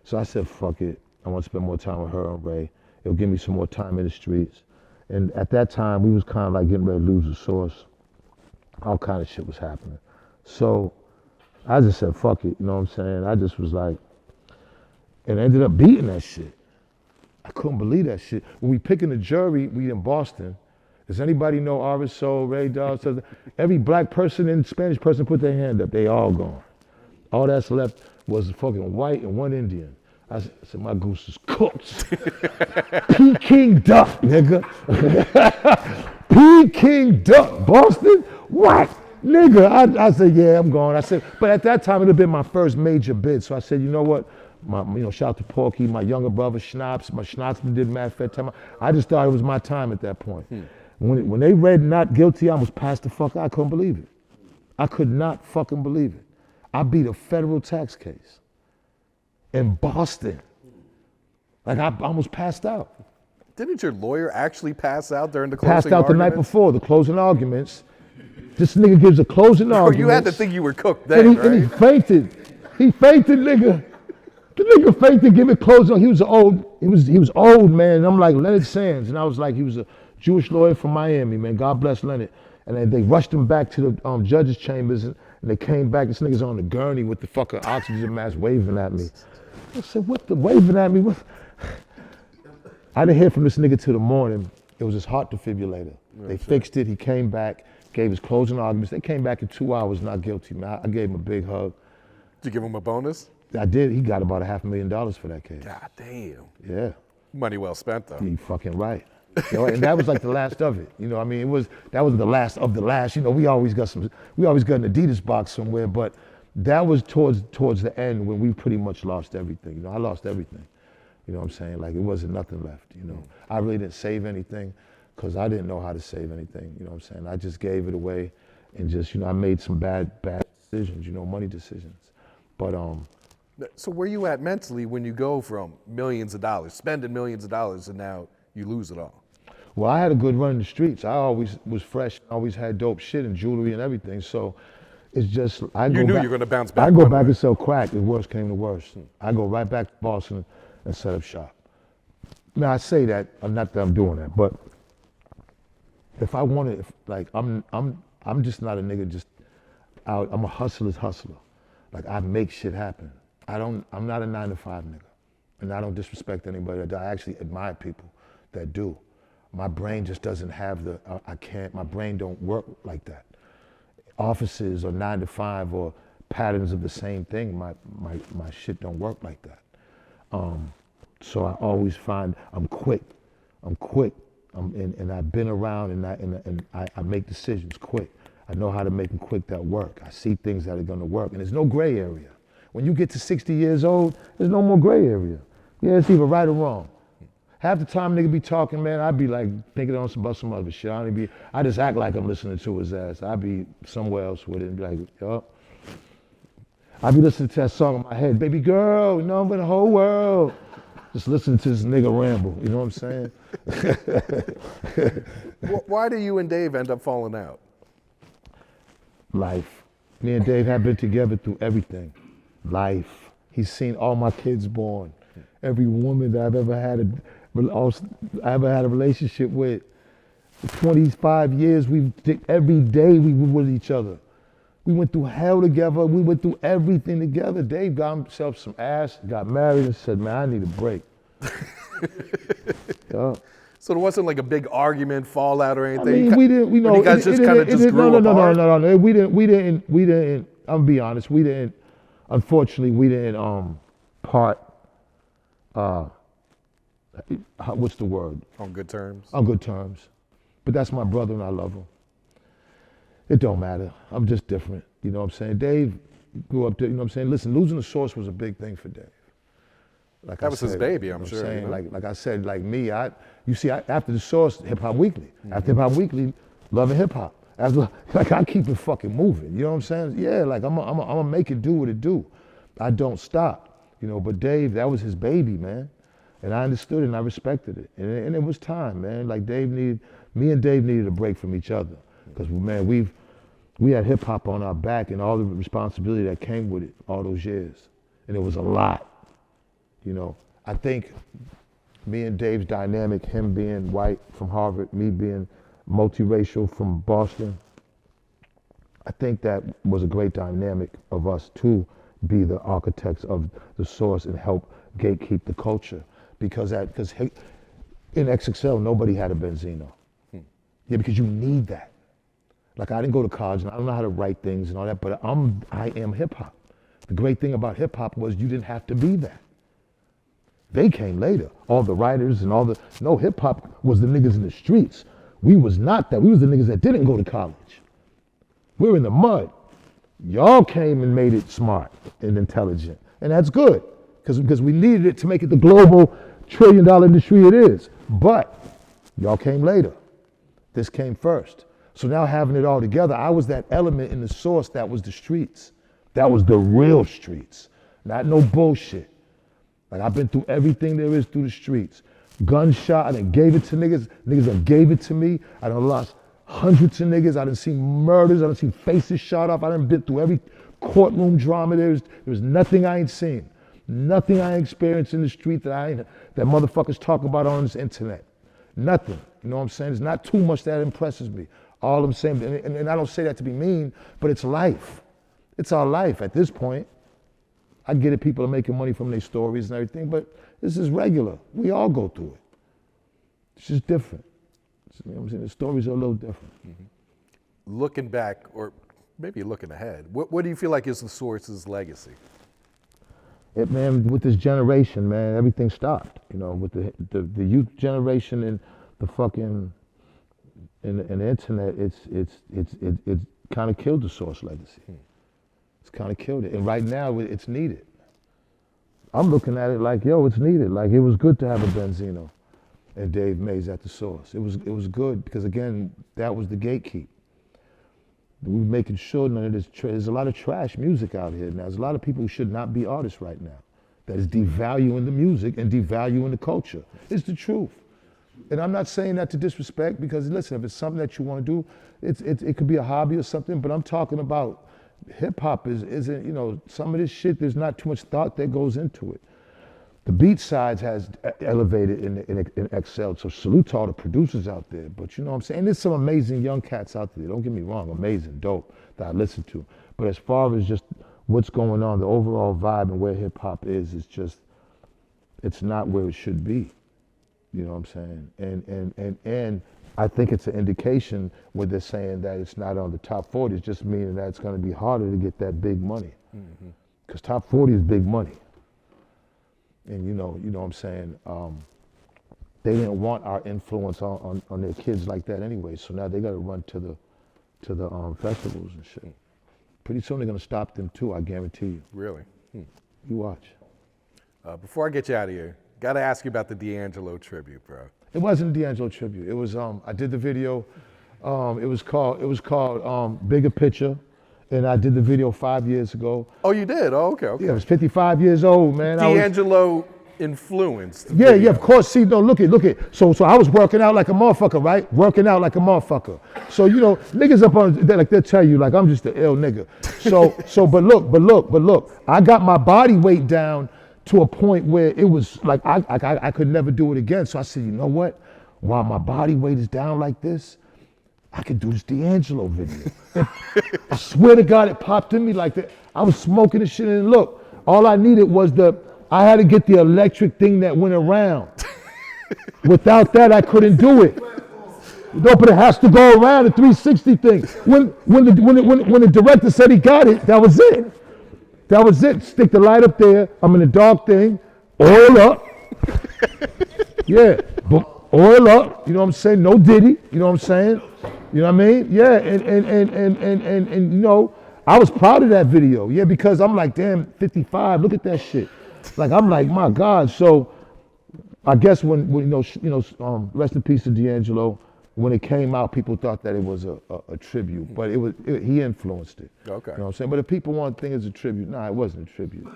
A: So I said, fuck it. I want to spend more time with her and Ray. It'll give me some more time in the streets. And at that time, we was kind of like getting ready to lose the source. All kind of shit was happening. So I just said, fuck it, you know what I'm saying? I just was like, and I ended up beating that shit. I couldn't believe that shit. When we picking the jury, we in Boston. Does anybody know RSO, Ray Dawes? Every black person and Spanish person put their hand up. They all gone. All that's left was fucking white and one Indian. I said, my goose is cooked. Peking duck, nigga. Peking duck, Boston? What? Nigga, I said, yeah, I'm going. I said, but at that time, it had been my first major bid. So I said, you know what? Shout out to Porky, my younger brother, Schnapps. My Schnapps did Mad Fed time. I just thought it was my time at that point. When they read not guilty, I was passed the fuck out. I couldn't believe it. I could not fucking believe it. I beat a federal tax case in Boston. Like, I almost passed out.
C: Didn't your lawyer actually pass out during the closing
A: arguments? Passed out
C: arguments?
A: the night before, the closing arguments. This nigga gives a closing argument.
C: You had to think you were cooked then, right?
A: And he fainted. He fainted, nigga. The nigga fainted, give it closing. He was old, man. And I'm like, Leonard Sands. And I was like, he was a Jewish lawyer from Miami, man. God bless Leonard. And then they rushed him back to the judge's chambers, and they came back. This nigga's on the gurney with the fucking oxygen mask waving at me. I said, what the waving at me? What? I didn't hear from this nigga till the morning. It was his heart defibrillator. They fixed it. He came back, gave his closing arguments. They came back in 2 hours, not guilty, man. I gave him a big hug.
C: Did you give him a bonus?
A: I did. He got about $500,000 for that case.
C: God damn.
A: Yeah.
C: Money well spent, though.
A: You fucking right. You know, and that was like the last of it. You know, I mean, that was the last of the last. You know, we always got an Adidas box somewhere, but that was towards the end when we pretty much lost everything. You know, I lost everything. You know what I'm saying? Like, it wasn't nothing left, you know. I really didn't save anything because I didn't know how to save anything, you know what I'm saying? I just gave it away and just, you know, I made some bad decisions, you know, money decisions. But
C: So where you at mentally when you go from millions of dollars, spending millions of dollars, and now you lose it all?
A: Well, I had a good run in the streets. I always was fresh, always had dope shit and jewelry and everything. So it's just,
C: You knew you were going to bounce back.
A: I go
C: one
A: back
C: way.
A: and sell crack if worse came to worse. I go right back to Boston and set up shop. Now I say that, not that I'm doing that, but if I wanted, like I'm just not a nigga just out. I'm a hustler's hustler. Like I make shit happen. I'm not a 9-to-5 nigga, and I don't disrespect anybody. I actually admire people that do. My brain just doesn't have my brain don't work like that. Offices or 9-to-5 or patterns of the same thing, my shit don't work like that. So I always find I'm quick, and I've been around and I make decisions quick. I know how to make them quick that work. I see things that are gonna work, and there's no gray area. When you get to 60 years old, there's no more gray area. Yeah, it's either right or wrong. Half the time nigga be talking, man, I'd be like thinking about some other shit. I just act like I'm listening to his ass. I'd be somewhere else with it and be like, yo. I'd be listening to that song in my head, baby girl, you know, I'm in the whole world. Just listening to this nigga ramble, you know what I'm saying?
C: Why do you and Dave end up falling out?
A: Life. Me and Dave have been together through everything. Life. He's seen all my kids born. Every woman that I've ever had a relationship with. For 25 years, every day we were with each other. We went through hell together. We went through everything together. Dave got himself some ass, got married, and said, man, I need a break. Yeah.
C: So there wasn't like a big argument, fallout, or anything.
A: I mean, we didn't. We know.
C: You guys just kind of just grew apart.
A: No. We didn't. I'm gonna be honest. We didn't. Unfortunately, we didn't part. What's the word?
C: On good terms.
A: On good terms. But that's my brother, and I love him. It don't matter. I'm just different. You know what I'm saying? Dave grew up there. You know what I'm saying? Listen, losing the source was a big thing for Dave. Like
C: that was his baby, I'm sure.
A: Saying,
C: you know?
A: like I said, like me, after the source, Hip Hop Weekly. After Hip Hop Weekly, loving hip hop. Like I keep it fucking moving. You know what I'm saying? Yeah, like I'm gonna make it do what it do. I don't stop. You know, but Dave, that was his baby, man. And I understood it and I respected it. And it was time, man. Like me and Dave needed a break from each other. Because man, we had hip hop on our back and all the responsibility that came with it all those years. And it was a lot. You know, I think me and Dave's dynamic, him being white from Harvard, me being multiracial from Boston, I think that was a great dynamic of us to be the architects of the source and help gatekeep the culture. Because in XXL, nobody had a Benzino. Yeah, because you need that. Like I didn't go to college and I don't know how to write things and all that, but I am hip hop. The great thing about hip hop was you didn't have to be that. They came later. All the writers and no, hip hop was the niggas in the streets. We was not that. We was the niggas that didn't go to college. We were in the mud. Y'all came and made it smart and intelligent. And that's good, because we needed it to make it the global $1 trillion industry it is. But y'all came later. This came first. So now having it all together, I was that element in the source that was the streets. That was the real streets. Not no bullshit. Like I've been through everything there is through the streets. Gunshot, I done gave it to niggas. Niggas done gave it to me. I done lost hundreds of niggas. I done seen murders. I done seen faces shot off. I done been through every courtroom drama. There was nothing I ain't seen. Nothing I ain't experienced in the street that motherfuckers talk about on this internet. Nothing. You know what I'm saying? There's not too much that impresses me. All I'm saying, and I don't say that to be mean, but it's life. It's our life at this point. I get it, people are making money from their stories and everything, but this is regular. We all go through it. It's just different. You know what I'm saying? The stories are a little different.
C: Looking back, or maybe looking ahead, what do you feel like is the Source's legacy?
A: Man, with this generation, man, everything stopped. You know, with the youth generation and the fucking and the internet, it's kind of killed the Source legacy. It's kind of killed it, and right now it's needed. I'm looking at it like, yo, it's needed. Like, it was good to have a Benzino and Dave Mays at the Source. It was good because, again, that was the gatekeep. We were making sure none of this. There's a lot of trash music out here now. There's a lot of people who should not be artists right now. That is devaluing the music and devaluing the culture. It's the truth. And I'm not saying that to disrespect, because listen, if it's something that you want to do, it could be a hobby or something. But I'm talking about hip hop isn't, you know, some of this shit. There's not too much thought that goes into it. The beat sides has elevated and excelled. So salute to all the producers out there. But you know what I'm saying? There's some amazing young cats out there. Don't get me wrong, amazing, dope, that I listen to. But as far as just what's going on, the overall vibe and where hip hop is just, it's not where it should be. You know what I'm saying? And I think it's an indication when they're saying that it's not on the top 40. It's just meaning that it's going to be harder to get that big money. Because top 40 is big money. And you know what I'm saying? They didn't want our influence on their kids like that anyway. So now they got to run to the festivals and shit. Pretty soon they're going to stop them too, I guarantee you.
C: Really?
A: You watch.
C: Before I get you out of here, got to ask you about the D'Angelo tribute, bro.
A: It wasn't a D'Angelo tribute. It was I did the video. It was called Bigger Picture, and I did the video 5 years ago.
C: Oh, you did? Oh, okay.
A: Yeah, I was 55 years old, man.
C: D'Angelo influenced. The
A: Yeah,
C: video.
A: of course. See, no, look it. So I was working out like a motherfucker, right? Working out like a motherfucker. So you know, niggas up on they'll tell you like I'm just an ill nigga. But look. I got my body weight down to a point where it was like I could never do it again. So I said, you know what? While my body weight is down like this, I could do this D'Angelo video. And I swear to God, it popped in me like that. I was smoking this shit, and look, all I needed was I had to get the electric thing that went around. Without that, I couldn't do it. No, but it has to go around, the 360 thing. When the director said he got it, that was it. That was it. Stick the light up there. I'm in the dark thing. Oil up. Yeah. Oil up. You know what I'm saying? No Diddy. You know what I'm saying? You know what I mean? Yeah. And you know, I was proud of that video. Yeah, because I'm like, damn, 55. Look at that shit. Like, I'm like, my God. So I guess when rest in peace to D'Angelo. When it came out, people thought that it was a tribute, but he influenced it.
C: Okay.
A: You know what I'm saying? But if people want to think it's a tribute, nah, it wasn't a tribute.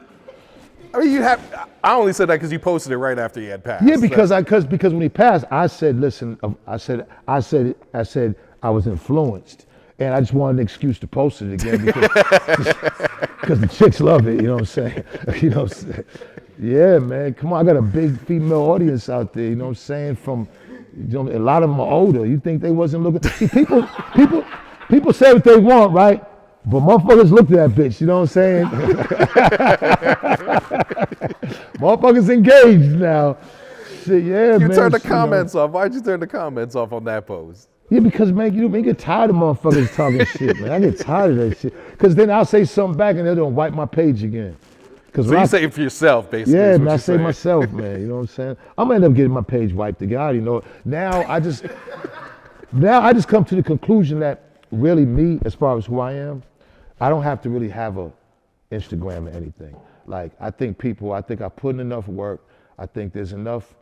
C: I mean, I only said that because you posted it right after he had passed.
A: Yeah, because when he passed, I said, listen, I said I was influenced, and I just wanted an excuse to post it again because the chicks love it. You know what I'm saying? You know what I'm saying? Yeah, man, come on, I got a big female audience out there. You know what I'm saying? A lot of them are older. You think they wasn't looking? See, people say what they want, right? But motherfuckers look at that bitch. You know what I'm saying? Motherfuckers engaged now. Shit, yeah, man.
C: You turned the comments off. Why'd you turn the comments off on that post?
A: Yeah, because man, you get tired of motherfuckers talking shit, man. I get tired of that shit. Because then I'll say something back and they're gonna wipe my page again.
C: So you say it for yourself, basically.
A: Yeah, man, I say myself, man. You know what I'm saying? I'm gonna end up getting my page wiped again. I already know it. Now I just come to the conclusion that really me, as far as who I am, I don't have to really have a Instagram or anything. Like I think I put in enough work. I think there's enough,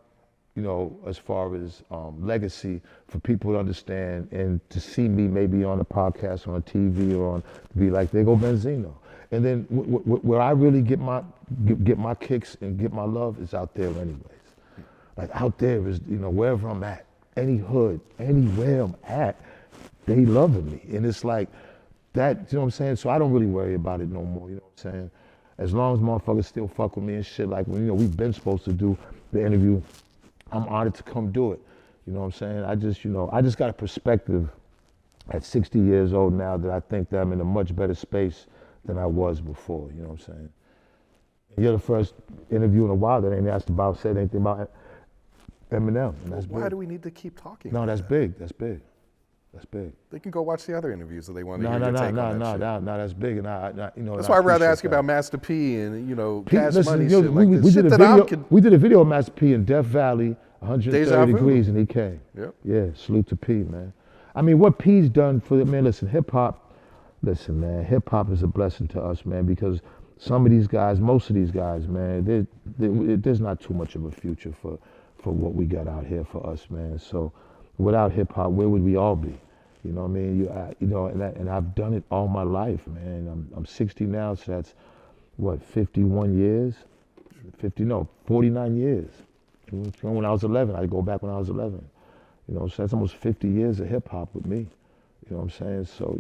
A: you know, as far as legacy for people to understand and to see me maybe on a podcast, on a TV, or on be like, there go Benzino. And then where I really get my kicks and get my love is out there anyways. Like out there is, you know, wherever I'm at, any hood, anywhere I'm at, they loving me. And it's like that, you know what I'm saying? So I don't really worry about it no more, you know what I'm saying? As long as motherfuckers still fuck with me and shit, like when, you know, we've been supposed to do the interview, I'm honored to come do it. You know what I'm saying? I just got a perspective at 60 years old now that I think that I'm in a much better space than I was before, you know what I'm saying? And you're the first interview in a while that ain't said anything about Eminem. And that's
C: Why
A: big.
C: do we need to keep talking?
A: No,
C: about
A: that's
C: that?
A: big, that's big. That's big.
C: They can go watch the other interviews if they want to
A: No,
C: hear
A: no,
C: your
A: no,
C: take
A: no,
C: on that
A: no,
C: shit.
A: no, that's big, and you know.
C: That's
A: and
C: why
A: I
C: I'd rather
A: appreciate
C: ask you
A: that.
C: about Master P and,
A: Pete,
C: Cash
A: listen,
C: Money
A: yo,
C: shit like this.
A: we
C: Shit
A: did a
C: that
A: video. We did a video of Master P in Death Valley, 130
C: Deja vu.
A: degrees, and he came.
C: Yep.
A: Yeah, salute to P, man. I mean, what P's done for the man. Listen, hip hop. Listen, man, hip hop is a blessing to us, man, because some of these guys, most of these guys, man, there's not too much of a future for what we got out here for us, man. So, without hip hop, where would we all be? You know what I mean? And I've done it all my life, man. I'm 60 now, so that's what, 51 years? 49 years. When I was 11, I go back when I was 11. You know, so that's almost 50 years of hip hop with me. You know what I'm saying? So,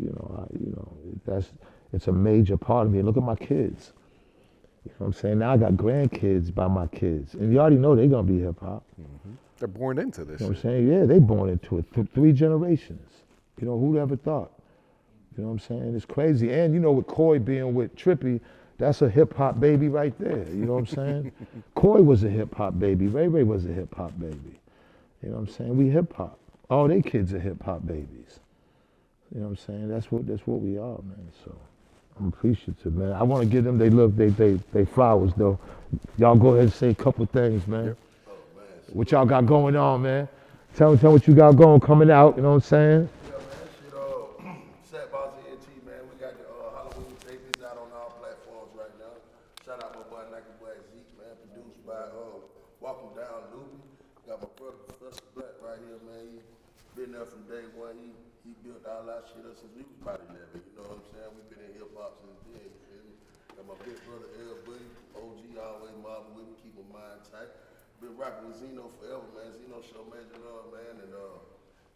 A: it's a major part of me. And look at my kids. You know what I'm saying? Now I got grandkids by my kids. And you already know they're going to be hip hop.
C: Mm-hmm. They're born into this
A: You know
C: shit.
A: what I'm saying? Yeah, they born into it. 3 generations. You know, who'd ever thought? You know what I'm saying? It's crazy. And, with Coy being with Trippy, that's a hip hop baby right there. You know what I'm saying? Coy was a hip hop baby. Ray Ray was a hip hop baby. You know what I'm saying? We hip hop. All they kids are hip hop babies. You know what I'm saying? That's what we are, man. So I'm appreciative, man. I want to give them they flowers though. Y'all go ahead and say a couple things, man.
C: Yep.
A: What y'all got going on, man? Tell what you got going coming out, you know what I'm saying?
D: Yeah, man, shit, Sat Boss ENT, man. We got the Halloween tapes out on all platforms right now. Shout out my boy Nike Boy Zeke, man. Produced by Walking Down Loopy. Got my brother Professor Black right here, man. He been there from day one. He built all our shit up since we was about 11. You know what I'm saying? We been in hip hop since then. You feel me? Got my big brother L Buddy, OG, always mobbing with me, keep my mind tight. Been rocking with Benzino forever, man. Benzino show major love, man, and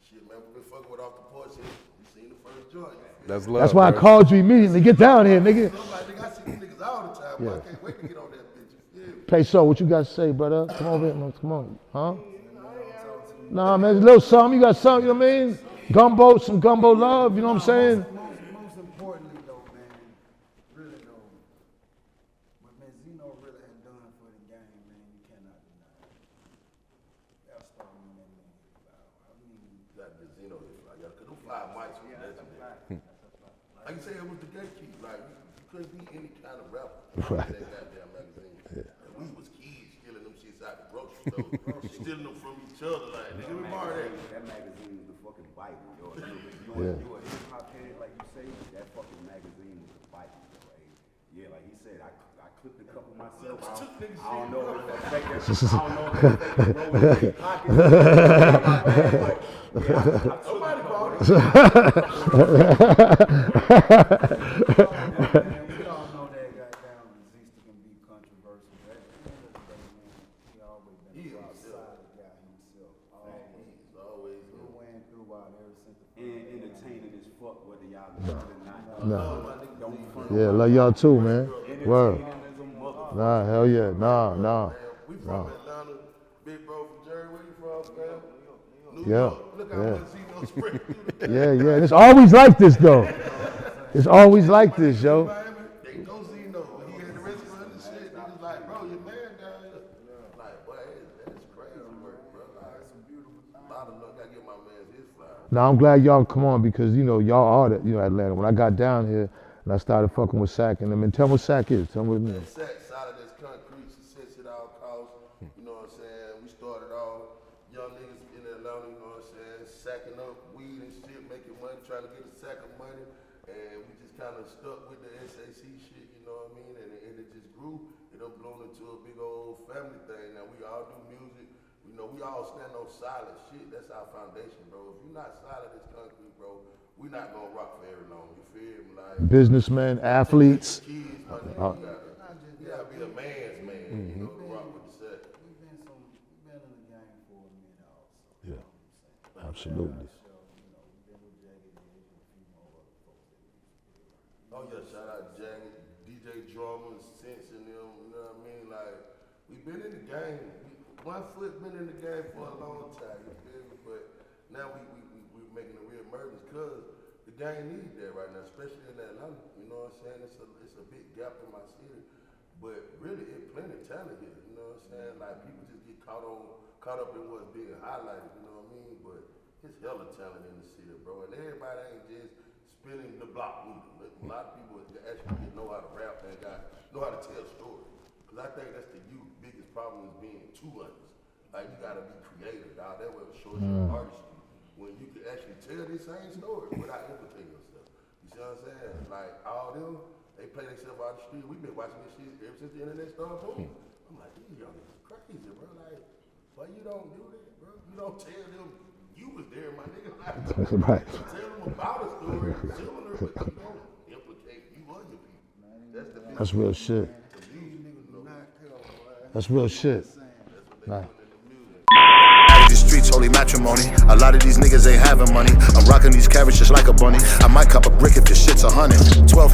D: shit, man. We been fucking with off the porch here. We seen the first joint.
C: That's love.
A: That's why
C: bro.
A: I called you immediately. Get down here, nigga.
D: Somebody, nigga, I see these niggas all the time. Boy, I can't wait to get on that bitch. You feel me?
A: Peso, what you got to say, brother? Come over here, man. Come on. Huh? Nah, man, there's a little something. You got something, you know what I mean? Some gumbo love, you know what I'm saying?
E: Most importantly, though, man, really though, what Benzino really has done for the game, man, you cannot deny it. That's starting in that man. I mean,
D: Got Benzino here. Like, cause them 5 mics was legendary. Like you say, it was the gatekeep. Like, you couldn't be any kind of rapper.
A: Right.
D: In that goddamn magazine. And we was kids stealing them shits out the grocery store. Stealing them from each other. Like, nigga, we borrowed that.
F: That magazine was the fucking Bible, yo. You
A: Yeah.
F: a hip hop head, like you say, that fucking magazine was the Bible, yo. Yeah, like he said, I clipped a couple myself. I don't know if it affected. I don't know if it affected bro in his pocket.
D: Somebody bought it.
E: we all know that goddamn Zeke can be controversial. But at the end of the day, man, he always been a outside guy himself.
D: He's always
E: Through and throughout ever since the
F: And entertaining as fuck, whether y'all love it or not. Don't front
A: Yeah, love y'all too, man. Word.
F: entertaining as a mother.
A: Nah, hell yeah. Nah.
D: We from Atlanta. Big bro from Jerry, where you from, man? New
A: Yeah,
D: York. Look how
A: yeah.
D: much Zeno spread through the
A: Yeah. It's always like this, though. It's always like this, yo.
D: Miami. They go Zeno. When he had the restaurant and shit, they was like, bro, your man down here. Like, boy, that's crazy work, bro. Like, it's a beautiful thing. A lot of luck. I give my man his flowers.
A: Now, I'm glad y'all come on because, y'all are Atlanta. When I got down here and I started fucking with Sack and them, and tell me what Sack is. Tell me what it means.
D: Set solid as concrete, success at all costs. You know what I'm saying? We started off young niggas in Atlanta, you know what I'm saying? Sacking up weed and shit, making money, trying to get a sack of money. And we just kind of stuck with the SAC shit, you know what I mean? And it just grew. It done blown into a big old family thing. Now we all do music. You know, we all stand on solid shit. That's our foundation, bro. If you're not solid as concrete, bro, we not gonna rock very long. You feel me? Like
A: Businessmen, athletes.
D: kids, my nigga, you gotta be a man's man, you know, to rock with the set.
E: we've been in the game for a minute also.
A: Yeah, absolutely.
E: So, we've been with Jagged Edge and a few more other folks that we used to be around.
D: Oh yeah, shout out Jagged, DJ Drummer, Sense and them, you know what I mean? Like, we been in the game. One foot been in the game for a long time, you feel me? But now we're making a real emergence because the game needs that right now, especially in Atlanta. You know what I'm saying? It's a big gap in my city. But really, it's plenty of talent here, you know what I'm saying? Like, people just get caught up in what's being highlighted, you know what I mean? But It's hella talent in the city, bro. And everybody ain't just spinning the block with them. A lot of people actually know how to rap and know how to tell stories. Because I think that's the youth biggest problem is being too honest. Like, you gotta be creative, dog. That way it shows your artistry. When you can actually tell the same story without imitating yourself. You see what I'm saying? Like, all them, they play themselves out the street. We've been watching this shit ever since the internet started booming. I'm like, these young niggas crazy, bro. Like, why you don't do that, bro? You don't tell them you was there, my nigga. Like,
A: Right.
D: tell them about a story similar, but you don't implicate you or your people.
A: That's real shit.
E: These niggas do not tell, boy.
A: That's real shit. Nah.
B: These streets, holy matrimony. A lot of these niggas ain't having money. I'm rocking these carrots just like a bunny. I might cop a brick if your shit's 100. 12